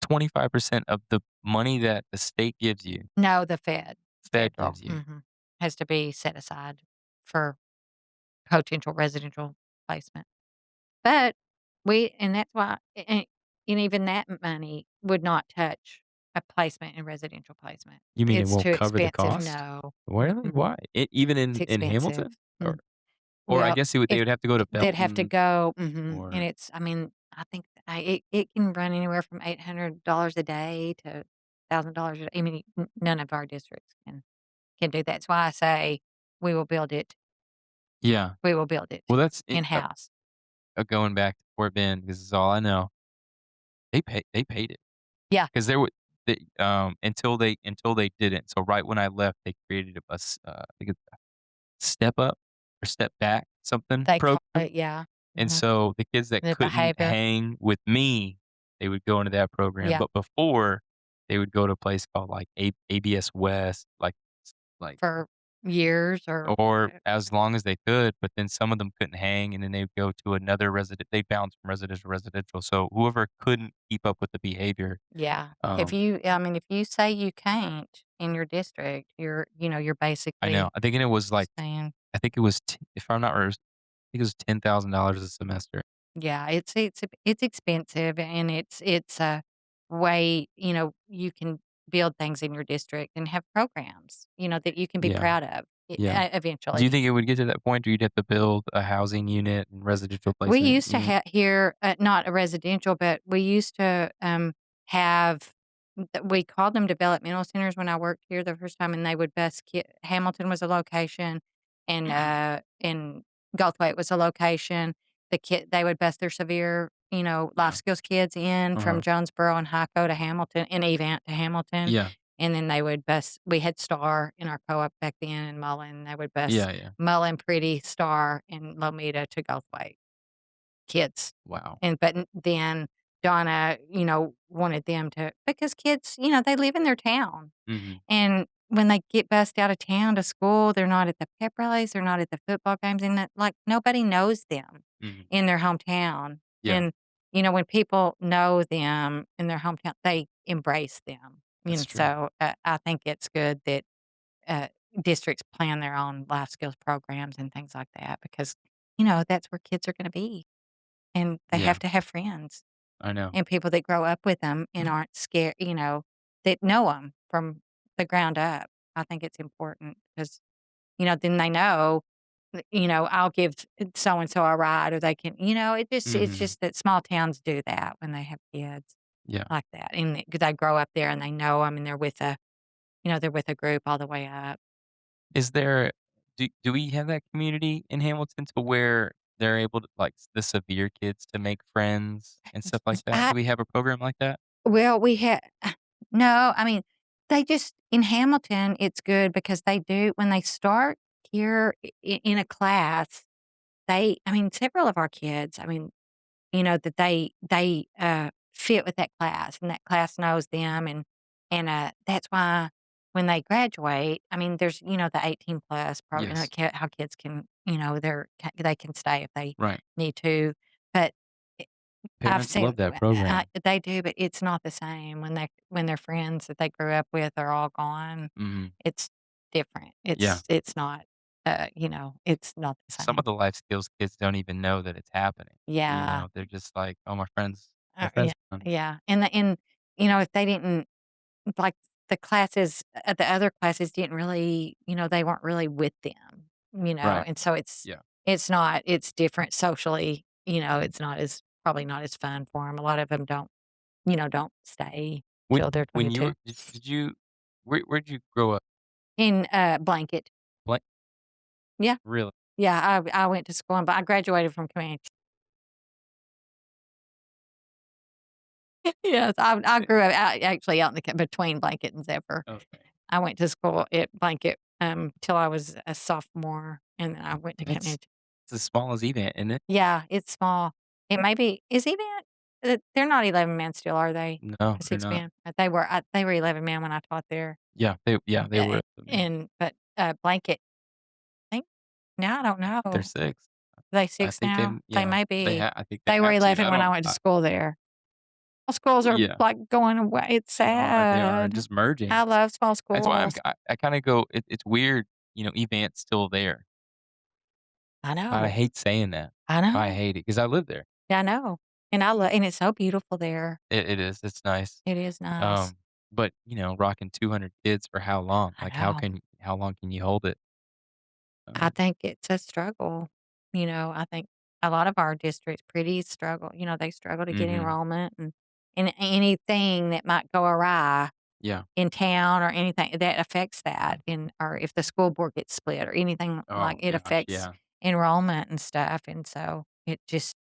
25% of the money that the state gives you, No, the Fed federal, gives you. has to be set aside for potential residential placement. But and that's why and even that money would not touch a placement in residential placement. You mean it It's won't too cover the expensive. cost? No. Really? Mm-mm. Why? Even It's in expensive. Hamilton? Mm. Or I Well, guess they if would have to go to they'd have to Belton go and or it's I mean, I think it can run anywhere from $800 a day to $1,000 a day. I mean, none of our districts can do that. That's why I say we will build it yeah. we will build it Well, that's it in-house. going back to Fort Bend, this is all I know. They paid it Yeah, because there were until they didn't. So right when I left, they created I think it's a step up or step back something they call program, it yeah. and Mhm. so the kids that The couldn't behavior. hang with me, they would go into that program, Yeah. but before, they would go to a place called, like, ABS West, like For years or as long as they could, but then some of them couldn't hang, and then they'd go to another resident they bounced from residential to residential, so whoever couldn't keep up with the behavior, yeah. um If you say you can't in your district, you're I know, basically I think it was, like saying, I think it was t if I'm not I think it was $10,000 a semester. yeah, it's expensive and it's a way, you can build things in your district and have programs, that you can be Yeah, proud of yeah. Do you eventually. think it would get to that point where you'd have to build a housing unit and residential We placement used to unit? have here, not a residential, but we used to, have we called them developmental centers when I worked here the first time, and they would bus Hamilton was a location, and Goldthwait was a location. They would bus their severe, life Yeah. skills kids in from Uh-huh. Jonesboro and Hyco to Hamilton and Evant to Hamilton, Yeah. and then they would bus we had Star in our co-op back then in Mullen. They would bus Yeah, yeah. Mullen, Pretty, Star, and Lomita to Goldthwait kids. Wow. Then Donna, wanted them to because kids, they live in their town. Mhm. And when they get bussed out of town to school, they're not at the pep rallies, they're not at the football games, and that like, nobody knows them Mhm. in their hometown. Yeah. And, when people know them in their hometown, they embrace them. That's true. So, I think it's good that, uh, districts plan their own life skills programs and things like that because, that's where kids are gonna be, and they have Yeah. to have friends I know. and people that grow up with them and aren't scared, that know them from the ground up. I think it's important because, then they know, I'll give so and so a ride or they can, it's Mhm. just that small towns do that when they have kids Yeah. like that. And they grow up there and they know them and they're with a group all the way up. Is there do we have that community in Hamilton to where they're able to like, the severe kids to make friends and stuff like that? I, Do we have a program like that? well, we had, no, I mean, they just, in Hamilton, it's good because they do, when they start here in a class, several of our kids, that they fit with that class, and that class knows them, and that's why when they graduate, there's, the 18 plus program, Yes. how kids can, they can stay if they Right. need to, but I I've Parents seen love that program. they do, but it's not the same when their friends that they grew up with are all gone. Mhm. It's different. Yeah. It's not, it's not the Some same. of the life skills kids don't even know that it's happening. Yeah. They're just like, "Oh, my Yeah, friend's gone." yeah, and, if they didn't like, the other classes didn't really they weren't really with them, Right. and so Yeah. it's different socially, it's not as probably not as fun for them. A lot of them don't stay When till they're when you 22. were did you where'd you grow up? In, Blanket. Blank Yeah, really? yeah, I went to school, but I graduated from Comanche. Yes, I Eh, grew up actually out in the between Blanket and Zephyr. okay. I went to school at Blanket, till I was a sophomore, and then I went to It's Comanche. it's as small as Event, isn't it? Yeah, it's small. It may be is Event they're not 11 man still, are they? No, Or they're 6 not. man? They were 11 man when I taught there. Yeah, they were, man. But, Blanket, I think now I don't I think they're know. 6. Are they I 6 think now? They may be. I think they They were have to. 11 I when I don't went to school there. All schools are, yeah, like, going away. It's they are sad. just merging. I love small That's why schools. I kinda go it's weird, Event's still there. I I know. hate saying that. I I know. hate it because I live there. Yeah, I know. And it's so beautiful there. It is, it's nice. It is nice. Um, but, rocking 200 kids for how long? I Like, know. how long can you hold it? I Um, think it's a struggle. I think a lot of our districts pretty struggle. They struggle to get mhm. enrollment and anything that might go awry Yeah. in town or anything that affects that or if the school board gets split or anything like Oh it gosh, affects yeah. enrollment and stuff. And so it just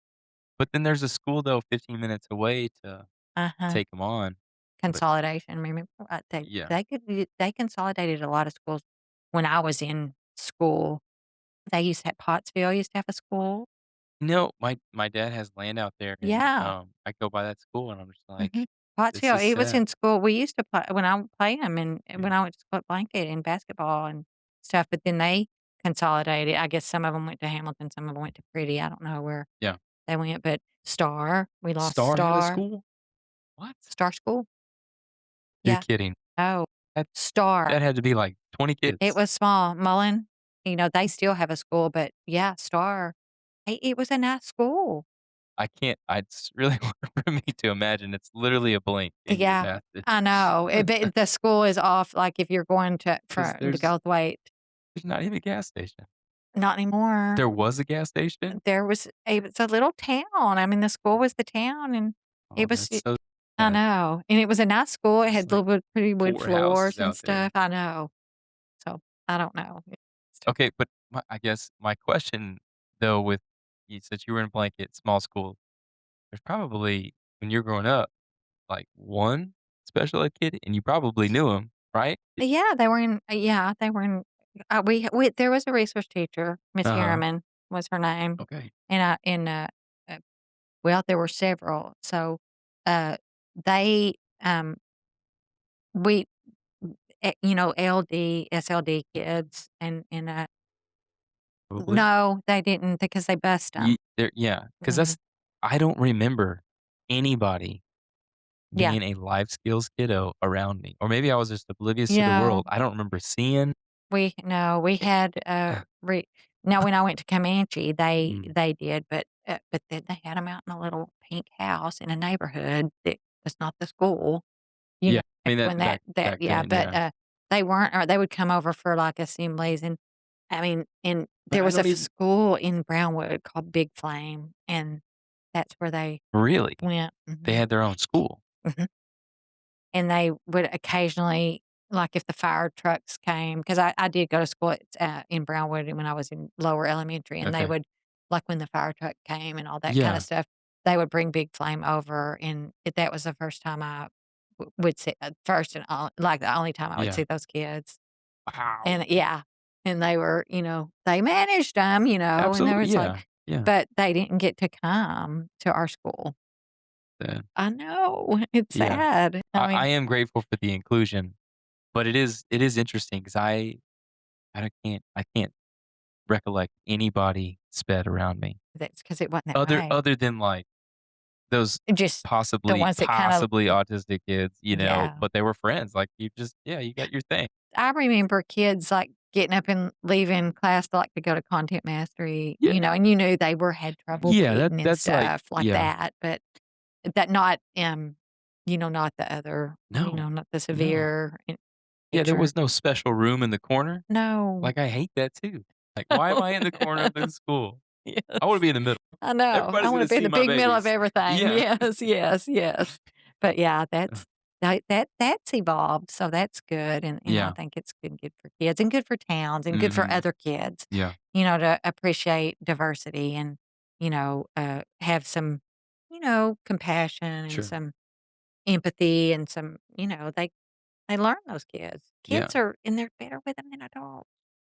But then there's a school, though, 15 minutes away to uh-huh. take them on. But Consolidation. Remember yeah. they consolidated a lot of schools when I was in school. They used to have Pottsville used to have a school. No, my dad has land out there, and, Yeah. I go by that school, and I'm just like, Mhm. "This Pottsville, is it was sad." in school. We used to play when I would play 'em and when Yeah. I went to school at Blanket in basketball and stuff, but then they consolidated. I guess some of them went to Hamilton, some of them went to Pretty. I don't know where Yeah. they went, but Star, we lost Star had a Star. school? What? Star School? You're Yeah. kidding. Oh, That Star. that had to be, like, 20 It kids. was small. Mullen, they still have a school, but yeah, Star. It was a nice school. I can't it's really hard for me to imagine. It's literally a blink, and you're Yeah, past it. I know, but the school is off, like, if you're going to 'Cause to Goldthwaite. there's not even a gas station. Not anymore. There was a gas station? It was a little town. The school was the town, and Oh, it was that's so I sad. know, and it was a nice school. It It's had like little pretty wood 4 houses floors and out there. stuff. I know. So, I don't know. It's Okay, but I guess my question, though, with you said you were in a blanket, small school, there's probably when you're growing up, like, 1 special ed kid, and you probably knew him, right? Yeah, they were in we there was a resource teacher, Miss Uh-huh. Harriman was her name, Okay. uh, well, there were several. So, uh, they, we LD, SLD kids and Probably. no, they didn't because they bust Ye 'em. there yeah, because Mhm. that's I don't remember anybody Yeah. being a life skills kiddo around me, or maybe I was just oblivious to the Yeah. world. I don't remember seeing We no, we it. had, now when I went to Comanche, Mm. they did, but then they had them out in a little pink house in a neighborhood that was not the school, Yeah, I back mean, that when back that back yeah, then, but, yeah. they weren't or they would come over for, like, assemblies, and I mean, and But there I was a don't f even school in Brownwood called Big Flame, and that's where they really? went. They Mhm. had their own school? Mhm. And they would occasionally like, if the fire trucks came, 'cause I did go to school in Brownwood when I was in lower elementary, and they Okay. would like, when the fire truck came and all that kinda Yeah. stuff, they would bring Big Flame over, and that was the first time I would see first and like, the only time I would Yeah. see those kids. Wow. And yeah, and they were, they managed them, and there Absolutely, was like yeah, yeah. but they didn't get to come to our school. Then I know, it's yeah. sad. I I mean, am grateful for the inclusion, but it is interesting because I can't recollect anybody sped around me. that's because it wasn't that way. Other than, like, those Just the possibly ones that kinda possibly autistic kids, yeah. but they were friends, like, you just yeah, you got your thing. I remember kids, like, getting up and leaving class to, like, to go to content mastery, Yeah, and you knew they had trouble yeah, reading and that's like stuff like yeah. that, but that not, not the other, No, not the no. severe Yeah, there nature. was no special room in the corner. No. Like, I hate that too. Like, why am I in the corner of this school? I wanna Yes. be in the middle. I know. I Everybody's wanna gonna be in see the my big middle of babies. everything. Yeah. Yes, yes, yes. But, yeah, that's evolved, so that's good, and I Yeah. think it's good for kids and good for towns and good for Mhm. other kids, Yeah. to appreciate diversity and, have some, compassion and Sure. some empathy and some they learn those kids. Yeah. Kids are and they're better with them than adults,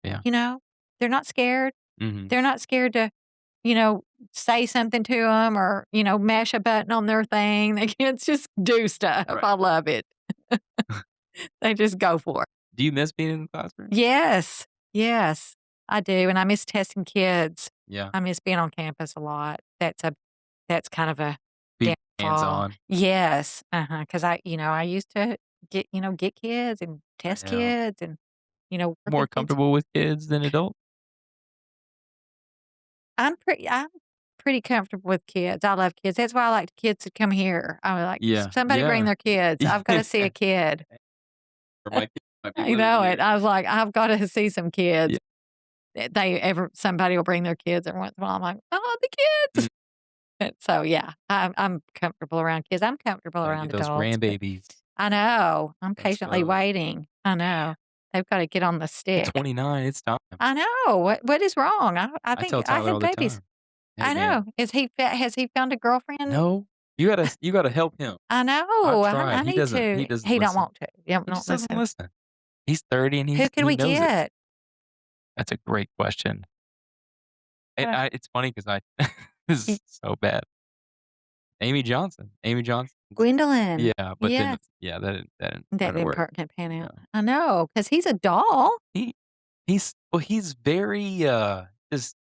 Yeah. you know? They're not scared. Mhm. They're not scared to you know, say something to them or, mash a button on their thing. The kids just do stuff. Right. I love it. They just go for it. Do you miss being in the classroom? Yes. Yes, I do, and I miss testing kids. Yeah. I miss being on campus a lot. That's kind of a Being downfall. hands-on. Yes, because I used to get kids and I test know. kids and, work More with kids. comfortable with kids than adults? I'm pretty comfortable with kids. I love kids. That's why I like kids to come here. I was like, Yeah. "Somebody bring Yeah. their kids. I've gotta see a kid." Or my kid might be I living know it. here. I was like, "I've gotta see some Yeah. kids." Somebody will bring their kids every once in a while. I'm like, "Oh, the Mm. kids." And so, yeah, I'm comfortable around kids. I'm comfortable Gotta around get those adults, but grandbabies. I know. I'm Let's patiently go. waiting. I know. They've gotta get on the You're stick. 29, it's time. I know. What is wrong? I I think tell I Tyler had all the babies. time, "Hey, I man, know. Has he found a girlfriend? no, you gotta help him." I I've know, tried, I need he to. doesn't He don't listen. want to. He He don't just doesn't listen. listen. He's 30 and Who can he we knows it. get? That's a great question. Uh, It's funny 'cause I this y is so bad. Amy Johnson. Amy Johnson's Gwendolyn. yeah, but then Yes. yeah, that didn't That kinda didn't work. pan No. out. I know, 'cause he's a doll. He he's very, just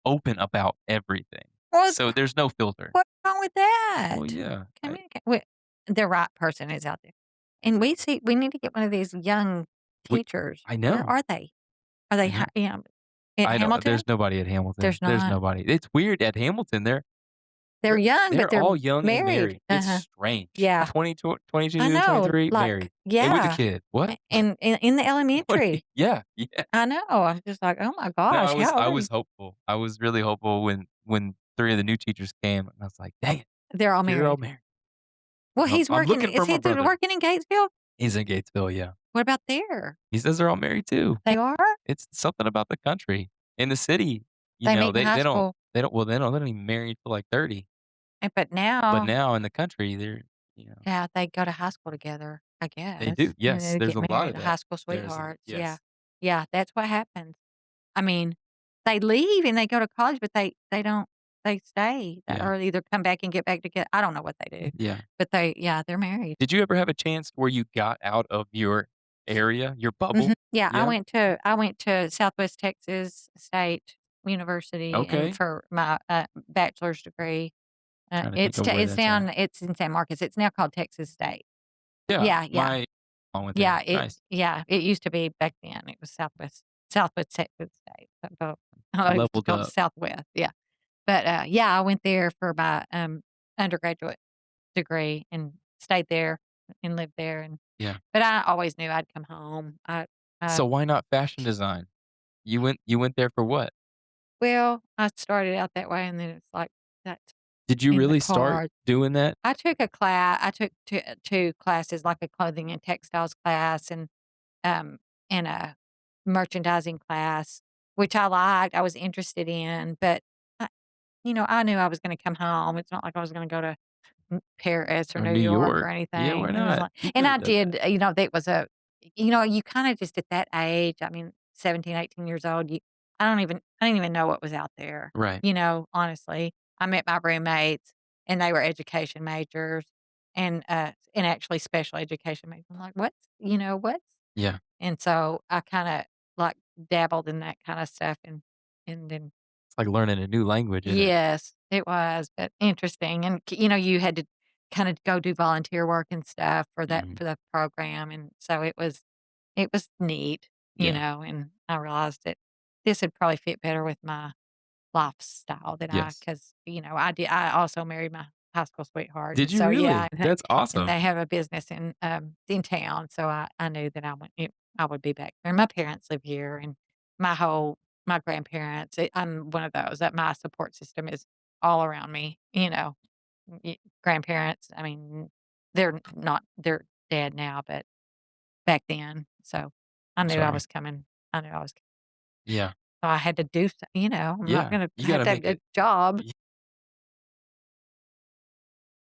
open about everything. What's So there's no filter. what's wrong with that? Well, yeah, Communicate the right person is out there. And we need to get one of these young we teachers. I Where know, are they? Are they I know. at I don't Hamilton? there's nobody at Hamilton. There's There's not. nobody. It's weird at Hamilton, They're they're young, but they're they're all young and married. married. It's Uh-huh. strange. Yeah. 22, I know, 23, like married. Hey, with the yeah. kid. What? In the What? elementary. Yeah, yeah. I know, I'm just like, "Oh my No, gosh, how I are you?" was hopeful. I was really hopeful when 3 of the new teachers came, and I was like, "Dang it, They're all you're all married. married." Well, I'm looking is for he my brother. working in Gatesville? He's in Gatesville, yeah. What about there? He says they're all married too. They are? It's something about the country. In the city, They meet in high school, they don't even marry until, like, 30, but but now, now in the country, they're yeah, they go to high school together, I they do, guess, and yes, then they there's get a lot married, of high that. school There's sweethearts, yeah. yes. Yeah, that's what happens. I mean, they leave and they go to college, but they don't they stay, Yeah, or either come back and get back together. I don't know what they do, yeah. but they yeah, they're married. Did you ever have a chance where you got out of your area, your Mhm. bubble? Yeah, Yeah? I went to Southwest Texas State University and Okay. for my, bachelor's degree. Trying to think of where It's that's at. down it's in San Marcos. It's now called Texas State. Yeah, Yeah, yeah. my mom went there. Nice. Yeah, it used to be back then. It was Southwest Texas State, but I used to Leveled call it up. Southwest, yeah. But, yeah, I went there for my, undergraduate degree and stayed there and lived there, and Yeah. but I always knew I'd come home. So why not fashion design? You went there for what? Well, I started out that way, and then it's like, that's Did you in the really start cards. doing that? I took 2 classes, like a clothing and textiles class um, and a merchandising class, which I liked, I was interested in, but I I knew I was gonna come home. It's not like I was gonna go to Paris or Or New New York or York? Yeah, why anything. It was not? like You and coulda I done that. did, that was you kinda just at that age, I mean, 17, 18 years old, I didn't even know what was out there, Right. honestly. I met my roommates, and they were education majors and actually special education majors. I'm like, "What's" Yeah. and so I kinda, like, dabbled in that kinda stuff and then It's like learning a new language, isn't it? yes, it was, but interesting, and, you had to kinda go do volunteer work and stuff Mhm. for the program, and so it was neat, Yeah. and I realized that this would probably fit better with my lifestyle that Yes. 'cause, I also married my high school sweetheart, Did and you so, yeah, really? That's and awesome. they have a business in town, so I knew that I would be back there. My parents live here, and my grandparents, I'm one of those that my support system is all around me, grandparents, I mean, they're dead now, but back then, so I I'm knew I sorry. was coming. I knew I was Yeah. so I had to do I'm not Yeah. gonna You have gotta to have make a it job. y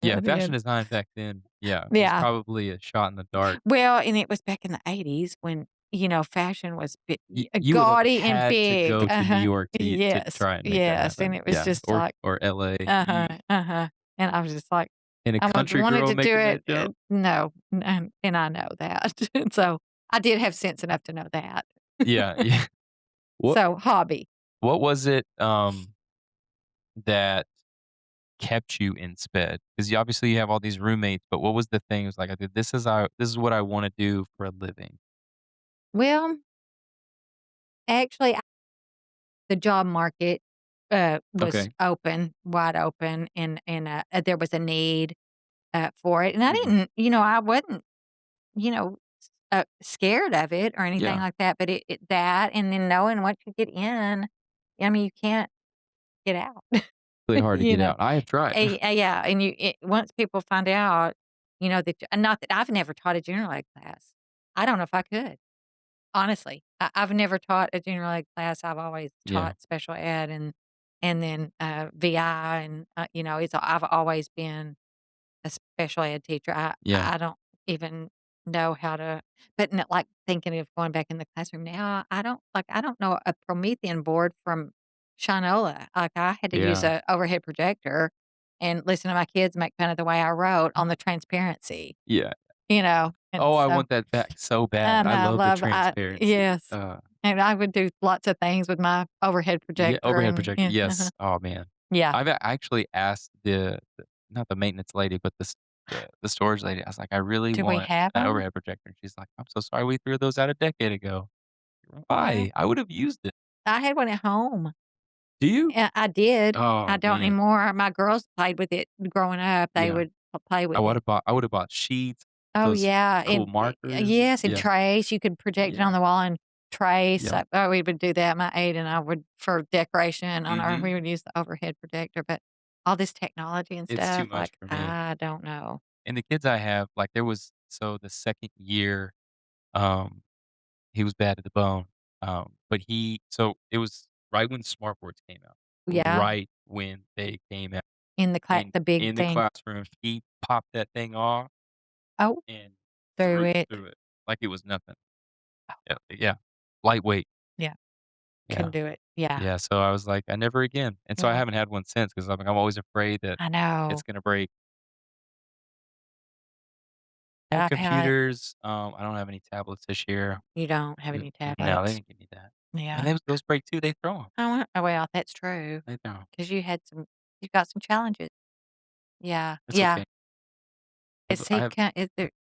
yeah, I fashion did. design back then, yeah, was Yeah. probably a shot in the dark. Well, and it was back in the '80s when, fashion was You would have gaudy and had to big. go to New Uh-huh. York to Yes, try and make that yes, and happen. it was Yeah, just like or LA. uh-huh, You uh-huh, and I was just like, and a I would country wanted girl to do making it, that jump? no, and I know that. And so, I did have sense enough to know that. Yeah, yeah. What So, hobby. what was it, that kept you in sped? 'Cause you obviously you have all these roommates, but what was the thing? It was like, this is what I wanna do for a living." Well, actually, the job market, was Okay. wide open, and there was a need, for it, and Mhm. I wasn't, scared of it or anything Yeah. like that, but that and then knowing once you get in, I mean, you can't get out, Really hard to you get know? out. I have tried. Yeah, and once people find out, that not that I've never taught a general ed class. I don't know if I could. Honestly, I've never taught a general ed class, I've always Yeah. taught special ed and then, VI and, I've always been a special ed teacher. Yeah. I don't even know how to but n like, thinking of going back in the classroom now, I don't know a Promethean board from Shinola. Like, I had to use Yeah. a overhead projector and listen to my kids make fun of the way I wrote on the transparency, Yeah. and Oh, I so want that back so bad. and I I love the love transparency. yes. And I would do lots of things with my overhead Yeah, projector overhead and projector, yeah, uh-huh. yes. Oh, man. Yeah. Actually asked the not the maintenance lady, but the storage lady. I was like, "I really Do we want have an them? overhead projector." And she's like, "I'm so sorry we threw those out a decade ago." Well, "Why? I would have used it." I had one at home. "Do you?" Yeah, I did. I "Oh, don't man." anymore. My girls played with it growing up. They Yeah. would play with it. I would have bought sheets, Oh, those yeah, cool and markers. yes, and Yeah. trace. You could project it on Yeah. the wall and trace. Yep. We would do that. My aide and I would for decoration on our Mhm. we would use the overhead projector, but all this technology and It's too stuff, much like, for me. I don't know. And the kids I have, like, there was so the 2nd year, um, he was bad to the bone, but he so it was right when smartboards came out, Yeah, right when they came out in the big in the thing. classroom, he popped that thing off Oh, and through it. threw it like it was nothing. Yeah, lightweight. Yeah, Yeah. couldn't do it. Yeah, Yeah, so I was like, "I never again," and so I yeah, haven't had one since 'cause I'm always afraid that I it's know. gonna break. I've had Computers, I don't have any tablets this year. You don't have N any no, they tablets. didn't give me that. And Yeah. those break too, they throw 'em. Oh, well, that's true. They throw 'em. 'Cause you got some challenges. Yeah, It's yeah. okay. I have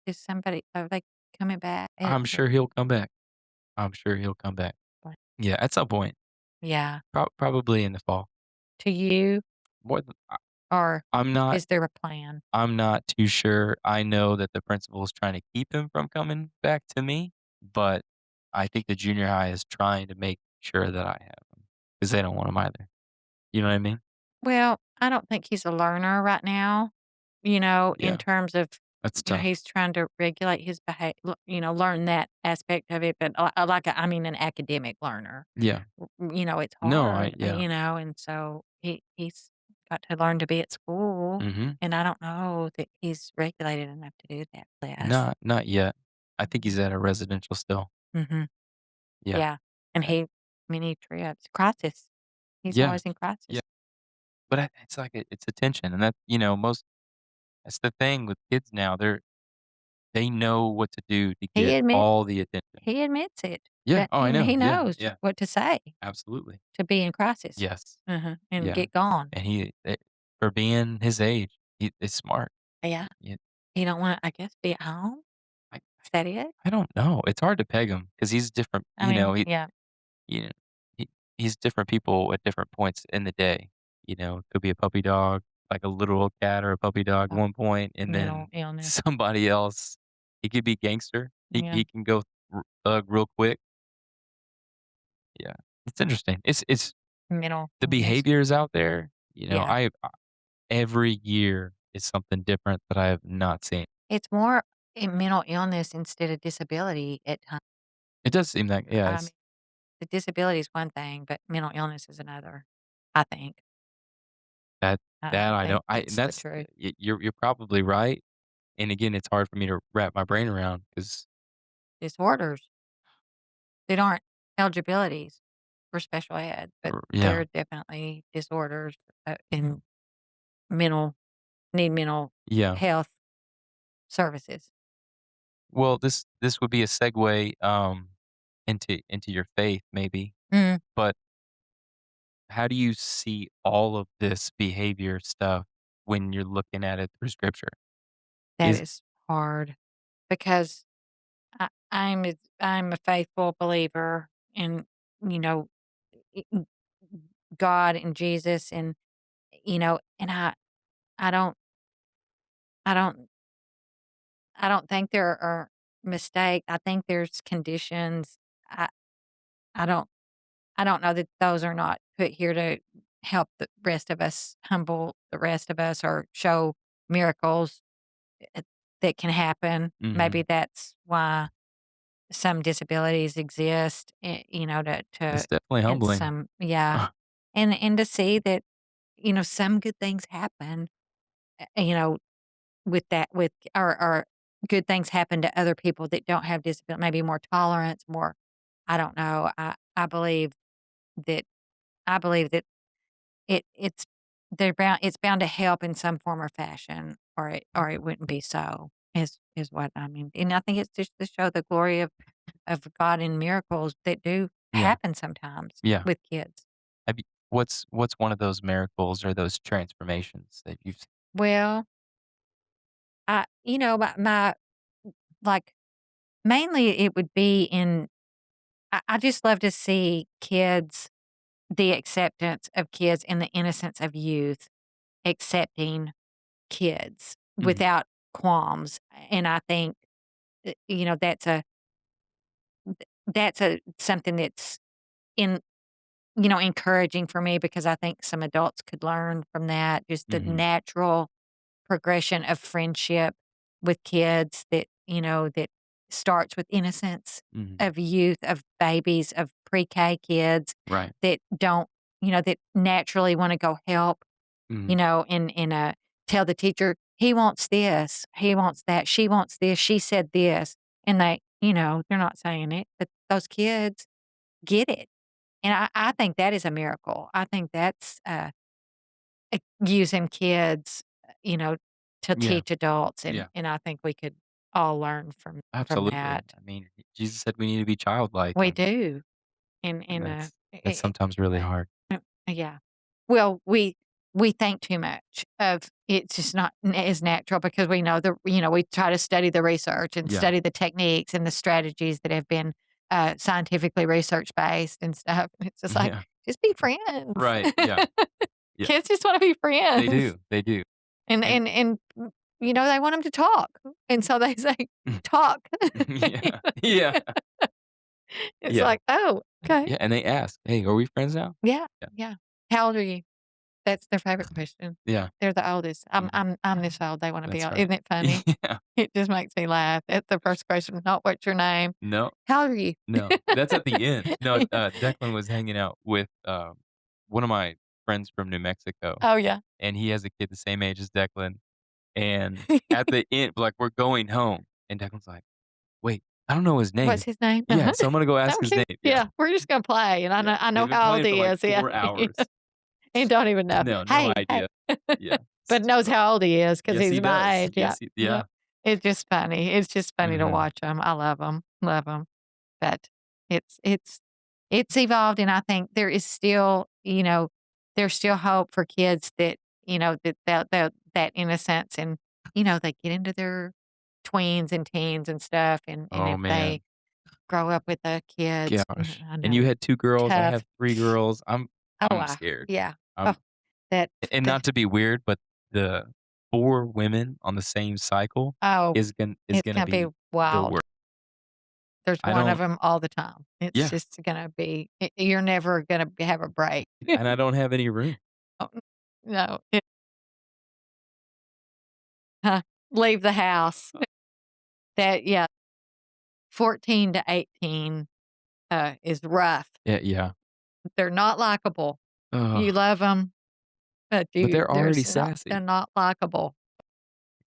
Is somebody are they coming back? I'm sure he'll come back. I'm sure he'll come back. Yeah, at some point, Yeah. probably in the fall. To you, More than or I'm not is there a plan? I'm not too sure. I know that the principal is trying to keep him from coming back to me, but I think the junior high is trying to make sure that I have him because they don't want him either. You know what I mean? Well, I don't think he's a learner right now, in Yeah, terms of, that's tough. he's trying to regulate his behavior, learn that aspect of it, but I mean, an academic learner. Yeah. It's No, hard, yeah. and so he's got to learn to be at school, Mhm. and I don't know that he's regulated enough to do that class. Not yet. I think he's at a residential still. Mhm. Yeah. Yeah, and Uh, many trips crisis. He's yeah. always in Yeah. crisis. But it's like it's attention, and most that's the thing with kids now. They know what to do to He get admit all the attention. he admits it, Yeah. that Oh, I know. he Yeah. knows Yeah. what to say Absolutely. to be in crisis. Yes. And Yeah. get gone. And for being his age, he is smart. Yeah, Yeah. he don't wanna, I guess, be at home? I Is that it? I don't know. It's hard to peg him because he's different. I mean, yeah, You know, he he's different people at different points in the day. It could be a puppy dog, like a literal cat or a puppy dog at uh, one point, and mental then illness. somebody else. He could be gangster. Yeah, He can go thug real quick. Yeah, it's interesting. It's mental the illness. behaviors out there. Yeah. Every year is something different that I have not seen. It's more mental illness instead of disability at times. It does seem like I mean, yes, the disability is one thing, but mental illness is another, I think. that I I think don't. I that's the that's truth. you're probably right. And again, it's hard for me to wrap my brain around because Disorders that aren't eligibilities for special ed, but yeah, they're definitely disorders, and mental need mental yeah. health services. Well, this would be a segue, into your faith maybe, Mm, but how do you see all of this behavior stuff when you're looking at it through scripture? that Is is hard because I'm a faithful believer in, you know, i- i- God and Jesus, and and I don't I don't I don't think there are mistakes. I think there's conditions. I I don't I don't know that those are not put here to help the rest of us, humble the rest of us, or show miracles eh, that can happen. Maybe mhm, that's why some disabilities exist, to it's definitely and humbling. some, yeah, and to see that, some good things happen, with that, or good things happen to other people that don't have disability, maybe more tolerance, more, I don't know. That I believe that it's bound to help in some form or fashion, or it wouldn't be so, is what I mean. And I think it's just to show the glory of God in miracles that do Yeah, happen sometimes yeah. with kids. Have you what's one of those miracles or those transformations that you've seen? Well, my like, mainly it would be in, I just love to see kids, the acceptance of kids and the innocence of youth accepting kids Mhm, without qualms, and I think, that's a something that's in encouraging for me, because I think some adults could learn from that, just the mhm. natural progression of friendship with kids, that starts with innocence Mhm. of youth, of babies, of pre-K kids Right. that don't, that naturally wanna go help, Mhm. tell the teacher, "He wants this, he wants that, she wants this, she said this," and they're not saying it, but those kids get it, and I think that is a miracle. I think that's, using kids, to Yeah. teach adults, and Yeah. and I think we could all learn from Absolutely. that. I mean, Jesus said we need to be childlike, We and do, and and and, that's sometimes really uh, hard. uh, yeah. Well, we think too much of it's just not as natural because we know we try to study the research and Yeah. study the techniques and the strategies that have been, scientifically research based and stuff. It's just like, Yeah. just be friends. Right. Yeah. Yeah. Kids just wanna be They friends. do. They do. And And and and, they want them to talk, and so they say, "Talk." yeah. Yeah. It's Yeah. like, "Oh, okay. Yeah, and they ask, "Hey, are we friends now?" Yeah, Yeah. yeah. How old are you?" That's their favorite question. Yeah. They're the oldest. I'm Mhm. I'm I'm this old, they wanna be That's old. right. Isn't it funny? Yeah. It just makes me laugh. That's the first question, not "What's your name?" No. "How old are you?" No, that's at the end. No, Declan was hanging out with, one of my friends from New Mexico, Oh, yeah. and he has a kid the same age as Declan, and at the end, like, we're going home, and Declan's like, "Wait, I don't know his "What's name." his name?" Yeah, so I'm gonna go ask Don't his you? name. Yeah, Yeah, we're just gonna play, and I yeah. know I They've know been how old playing for, he like, is, yeah. 4 hours. He don't even know. No, no "Hey, hey." idea. Yeah. But knows So how old he is because yes, he's he my does. age, yeah, Yes, he yeah. yeah. It's just funny. It's just funny to Mhm. watch them. I love them. But it's evolved, and I think there is still, there's still hope for kids that, that innocence and, they get into their tweens and teens and stuff, and Oh, if they man. grow up with the kids, Gosh. I And you know, had 2 girls, I tough. have 3 girls. Oh, I'm scared. yeah. Oh, I'm that and the not to be weird, but the 4 women on the same cycle oh, is it's gonna gonna be be the wild. worst. There's I one of don't them all the time. It's Yeah, just gonna be you're never gonna have a break. and I don't have any room. Oh, no, leave the house. That yeah, 14 to 18, is rough. Yeah, yeah. They're not likable. You Ugh, love them, but but they're already they're sassy. not likable.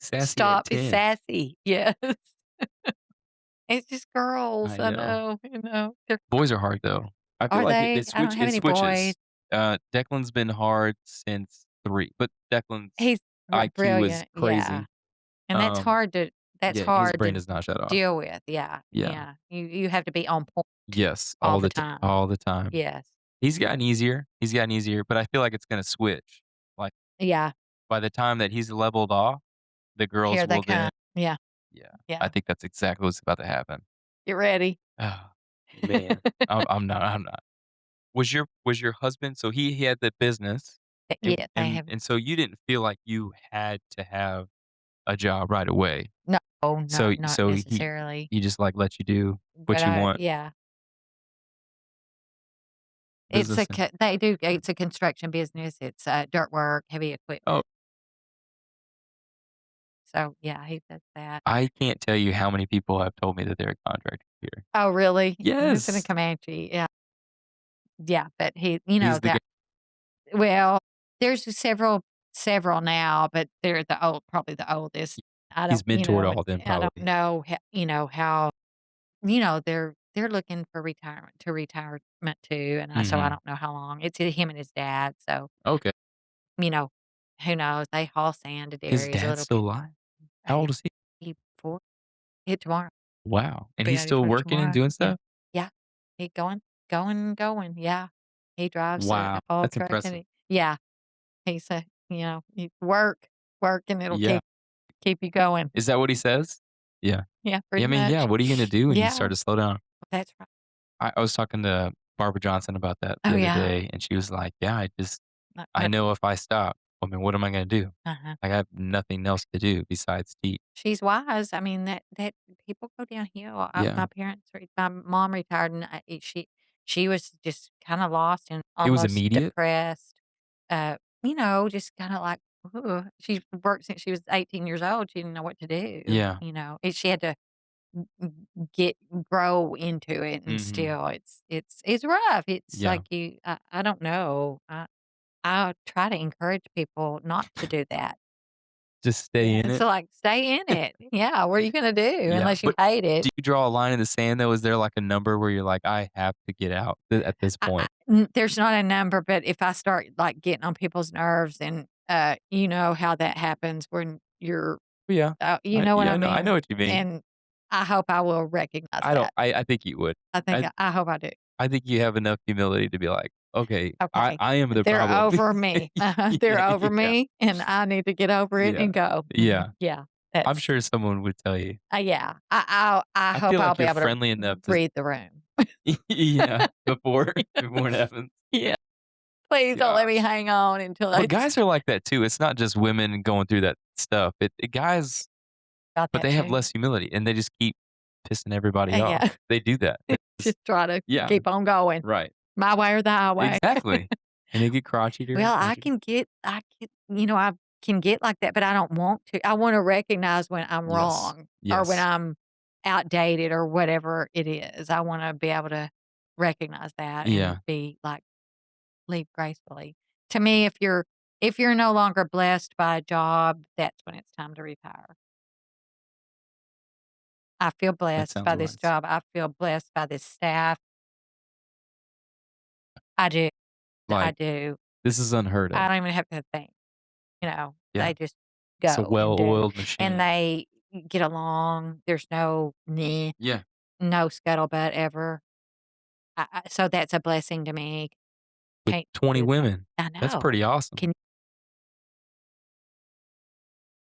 Sassy at Stop, it's 10. sassy. Yes. It's just girls, I I know. know, They're Boys are hard, though. I feel are like they? I don't have it any boys. switches. Declan's been hard since 3, but Declan's He's IQ is brilliant, yeah, crazy. and Um, that's yeah, his hard brain to does not shut off. deal with, yeah, Yeah. yeah. You have to be on point Yes, all the time. all the time. Yes. He's gotten easier, but I feel like it's gonna switch. Like, Yeah, by the time that he's leveled off, the girls here they will come. then Yeah, yeah, I yeah. think that's exactly what's about to happen. Get ready. Oh, man. I'm not. Was your husband so he had the business, Yeah, they have and so you didn't feel like you had to have a job right away. no, not So necessarily, he just, like, let you do but what you I want, yeah. business and It's a construction business, it's, dirt work, heavy oh, equipment, so, yeah, he does that. I can't tell you how many people have told me that they're a contractor here. Oh, really? It's in a Yes. Comanche, yeah. Yeah, but He's the guy. that well, there's several now, but they're probably the oldest. I don't He's mentored all of them I don't probably. know how, they're looking for retirement too, and I Mhm. don't know how long. It's him and his dad, so, Okay. you know, who knows? They haul sand to His dairies a dad's little still bit. alive? How old is he? 84. Hit tomorrow. Wow, and Be he's still 81st working and tomorrow. doing Yeah. stuff? Yeah. He going. Yeah. He drives a Wow, haul that's truck and impressive. yeah. He said, you work and it'll Yeah. keep you going. Is that what he says? Yeah. Yeah, Yeah, I pretty mean, yeah, much. what are you gonna do when you Yeah, start to slow down? that's right. I was talking to Barbara Johnson about that Oh, the other yeah. day, and she was like, "Yeah, I But know if I stop, I mean, what am I gonna do? uh-huh. Like, I have nothing else to do besides teach." She's wise. I mean, that people go downhill. Yeah. My mom retired, and she was just kinda lost and It was almost immediate? depressed. Just kinda like, ooh, she's worked since she was 18 years old. She didn't know what to do, Yeah. She had to get grow into it, and Mhm. still it's rough. It's Yeah. like I don't know. I try to encourage people not to do that. Just stay Yeah, in it's it. like, stay in it. Yeah, what are you gonna do Yeah, unless you but hate it? do you draw a line in the sand, though? Is there, like, a number where you're like, "I have to get out at this point?" There's not a number, but if I start, like, getting on people's nerves and, you know how that happens when you're Yeah. you know what Yeah, I I know mean? what you mean. And I hope I will recognize I don't that. I think you would. I I hope I do. I think you have enough humility to be like, "Okay, Okay. I am the They're problem." over me. They're Yeah, over yeah, me, and I need to get over it yeah, and go. yeah. Yeah, I'm that's sure someone would tell you. yeah. I I hope feel I'll like be you're able to friendly enough to read the room. Yeah, before it happens. Yeah. Please don't let me Gosh. hang on until But it's guys are like that too. It's not just women going through that stuff. Guys, got but that they have too. less humility, and they just keep pissing everybody off. Yeah. They do that. It's Just try to yeah, keep on going. right. My way or the highway. Exactly. And they get crotchetier and Well, crotchetier. I can I can get like that, but I don't want to. I wanna recognize when I'm Yes. wrong or when Yes. I'm outdated or whatever it is. I wanna be able to recognize that and Yeah. be like, leave gracefully. To me, if you're no longer blessed by a job, that's when it's time to retire. I feel That blessed sounds by this wise. job. I feel blessed by this staff. I do. I Like, do. this is unheard I of. don't even have to think, Yeah. they just It's a go and do, well-oiled and machine. they get along. There's no meh, Yeah. no scuttlebutt ever. So that's a blessing to me. With Can't 20 do that. women. I That's know. pretty awesome. Can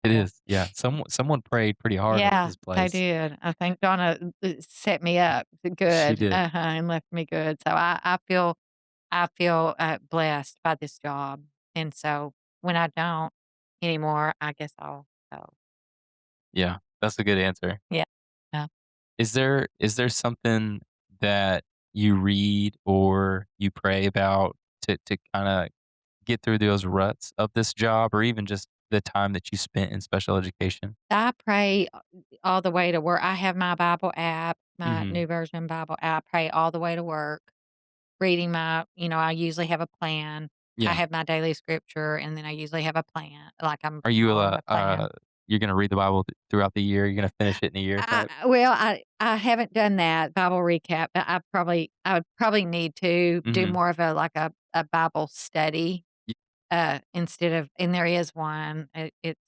It you is. Yeah. Someone prayed pretty hard over Yeah, this they place. did. I think Donna, set me up She good, did. and left me good. So I feel, blessed by this job, and so when I don't anymore, I guess I'll go. Yeah. That's a good answer. Yeah. Yeah. Is there something that you read or you pray about to kinda get through those ruts of this job or even just the time that you spent in special education? I pray all the way to work. I have my Bible app, my Mhm. New Version Bible app. I pray all the way to work, reading I usually have a plan. I Yeah. have my daily scripture, and then I usually have a plan, like I'm Are you, following a plan. you're gonna read the Bible throughout the year? You're gonna finish it in a year type? I haven't done that Bible recap, but I would probably need to do Mhm. more of a Bible study, Y instead of and there is one, it's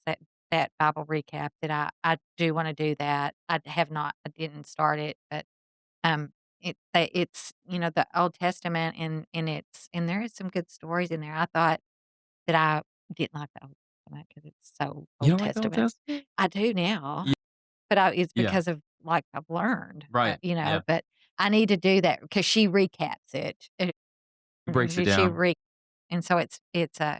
that Bible recap that I do wanna do that. I didn't start it, but, it's, the Old Testament and there is some good stories in there. I thought that I didn't like the Old Testament because it's so You Old don't like the Old Testament. Testament? I do now. Ye But it's yeah. because of, like, I've learned, Right. Yeah. but I need to do that because she recaps it. It breaks it She down. re and so it's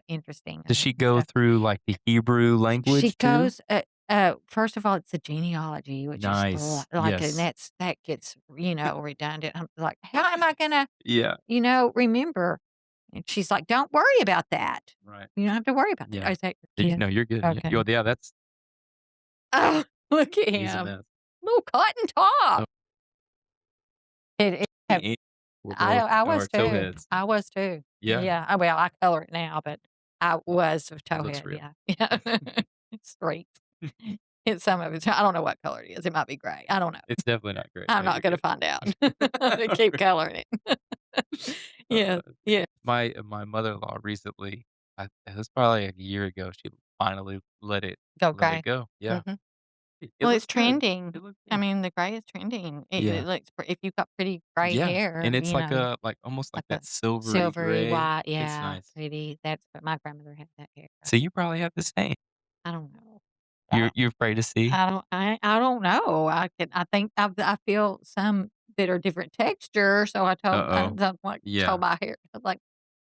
interesting Does she and go stuff. through, like, the Hebrew She language too? goes, first of all, it's a genealogy, which is Nice. and Yes. that gets, redundant. I'm like, "How am I gonna, Yeah. remember?" And she's like, "Don't worry about that. Right. You don't have to worry about that." Yeah. I say, Y "Yeah, no, you're good. okay." Yeah, that's Oh, look at he's a him. mess. Little cotton So top. It me and we're both I was are too. towheads. I was too. Yeah. Yeah. Well, I color it now, but I was a It looks towhead, real. yeah. Yeah. It's straight. It's some of it. I don't know what color it is. It might be gray. I don't know. It's definitely not great. I'm No, not you're gonna good. find out. I'm gonna keep coloring it. Uh, Yeah. Yeah. my mother-in-law recently, it was probably like a year ago, she finally Go let it gray. go. Yeah. Mhm. It Well, it's looks good. trending. It looks I good. mean, the gray is trending. It Yeah. looks if you've got pretty gray Yeah. hair, And it's like almost like like a that silvery silvery gray. white, It's yeah, nice. pretty. That's what my grandmother had that hair. So you probably have the same. I don't know. You're afraid to see? I don't know. I think I feel some that are different texture, so Uh-oh. told Yeah. my hair, I was like,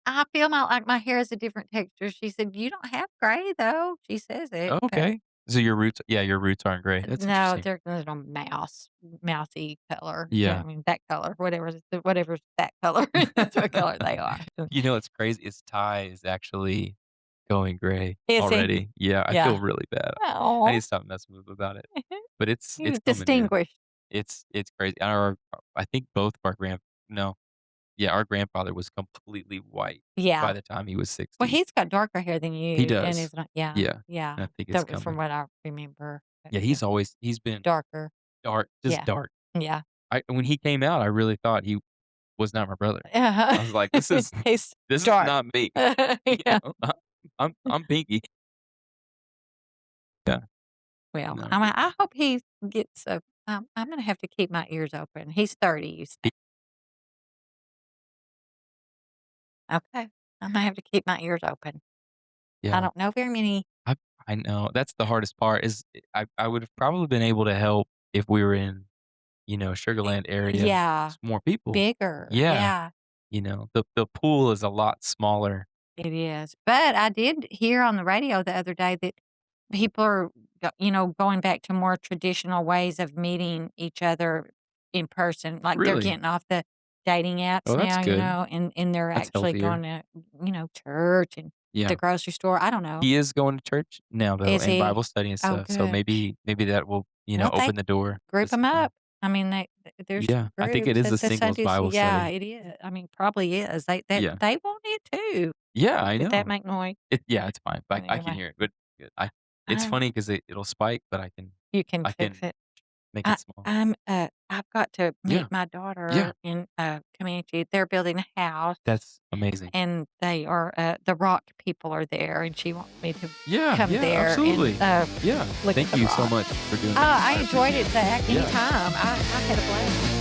"I feel my hair is a different texture." She said, "You don't have gray though." She says it, but Okay. So your roots aren't gray. That's no, interesting. they're a little mousy color. Yeah, I Yeah. mean, that color, whatever's that color, that's what color they are. You know, it's crazy. His tie is actually going gray Is he? already. Yeah, I Yeah. feel really bad. I need Oh, to stop messing with him about it. But it's he's coming in. distinguished. It's crazy. Our I think both of our no, yeah, our grandfather was completely white by Yeah. the time he was Well, 60. he's got darker hair than He you, and does. it's not yeah, Yeah, yeah, and I think it's from coming. what I remember, Yeah, he's been darker. dark, just Yeah. dark. Yeah. I when he came out, I really thought he was not my brother. Uh-huh. I was like, "This is He's this is dark. not me." You Yeah. know? I'm pinky. Yeah, Well, no. I hope he gets a I'm gonna have to keep my ears open. He's 30, you He said. Okay. I'm gonna have to keep my ears open. I yeah, don't know very many I I know. That's the hardest part is I would have probably been able to help if we were in, Sugar Land area, yeah, s more people. bigger, Yeah, yeah. the pool is a lot smaller. It is, but I did hear on the radio the other day that people are, going back to more traditional ways of meeting each other in person, like, they're Really? getting off the dating apps Oh, that's now, good. and they're That's actually healthier. going to, church and the Yeah. grocery store, I don't know. He is going to church now, though, Is and he? Bible study and Oh, stuff, so good. maybe that will, Well, they open the door to group them some up. I mean, there's yeah, I think it groups, is a it's a singles Sundays Bible yeah, study. it is. I mean, probably is. Yeah. They want it too. Yeah, I Did that know. make noise? Yeah, it's fine, but I can Anyway, hear it, but good. It's I funny 'cause it'll spike, but you can I fix can it. make it small. I've got to Yeah, meet my yeah, daughter in, Comanche. They're building a house, that's amazing. and they are, the rock people are there, and she wants me to Yeah, come yeah, there and, absolutely. Yeah, look at thank the you so rock. much for doing that. I I enjoyed appreciate it, it. Zach. Yeah. Anytime. I had a blast.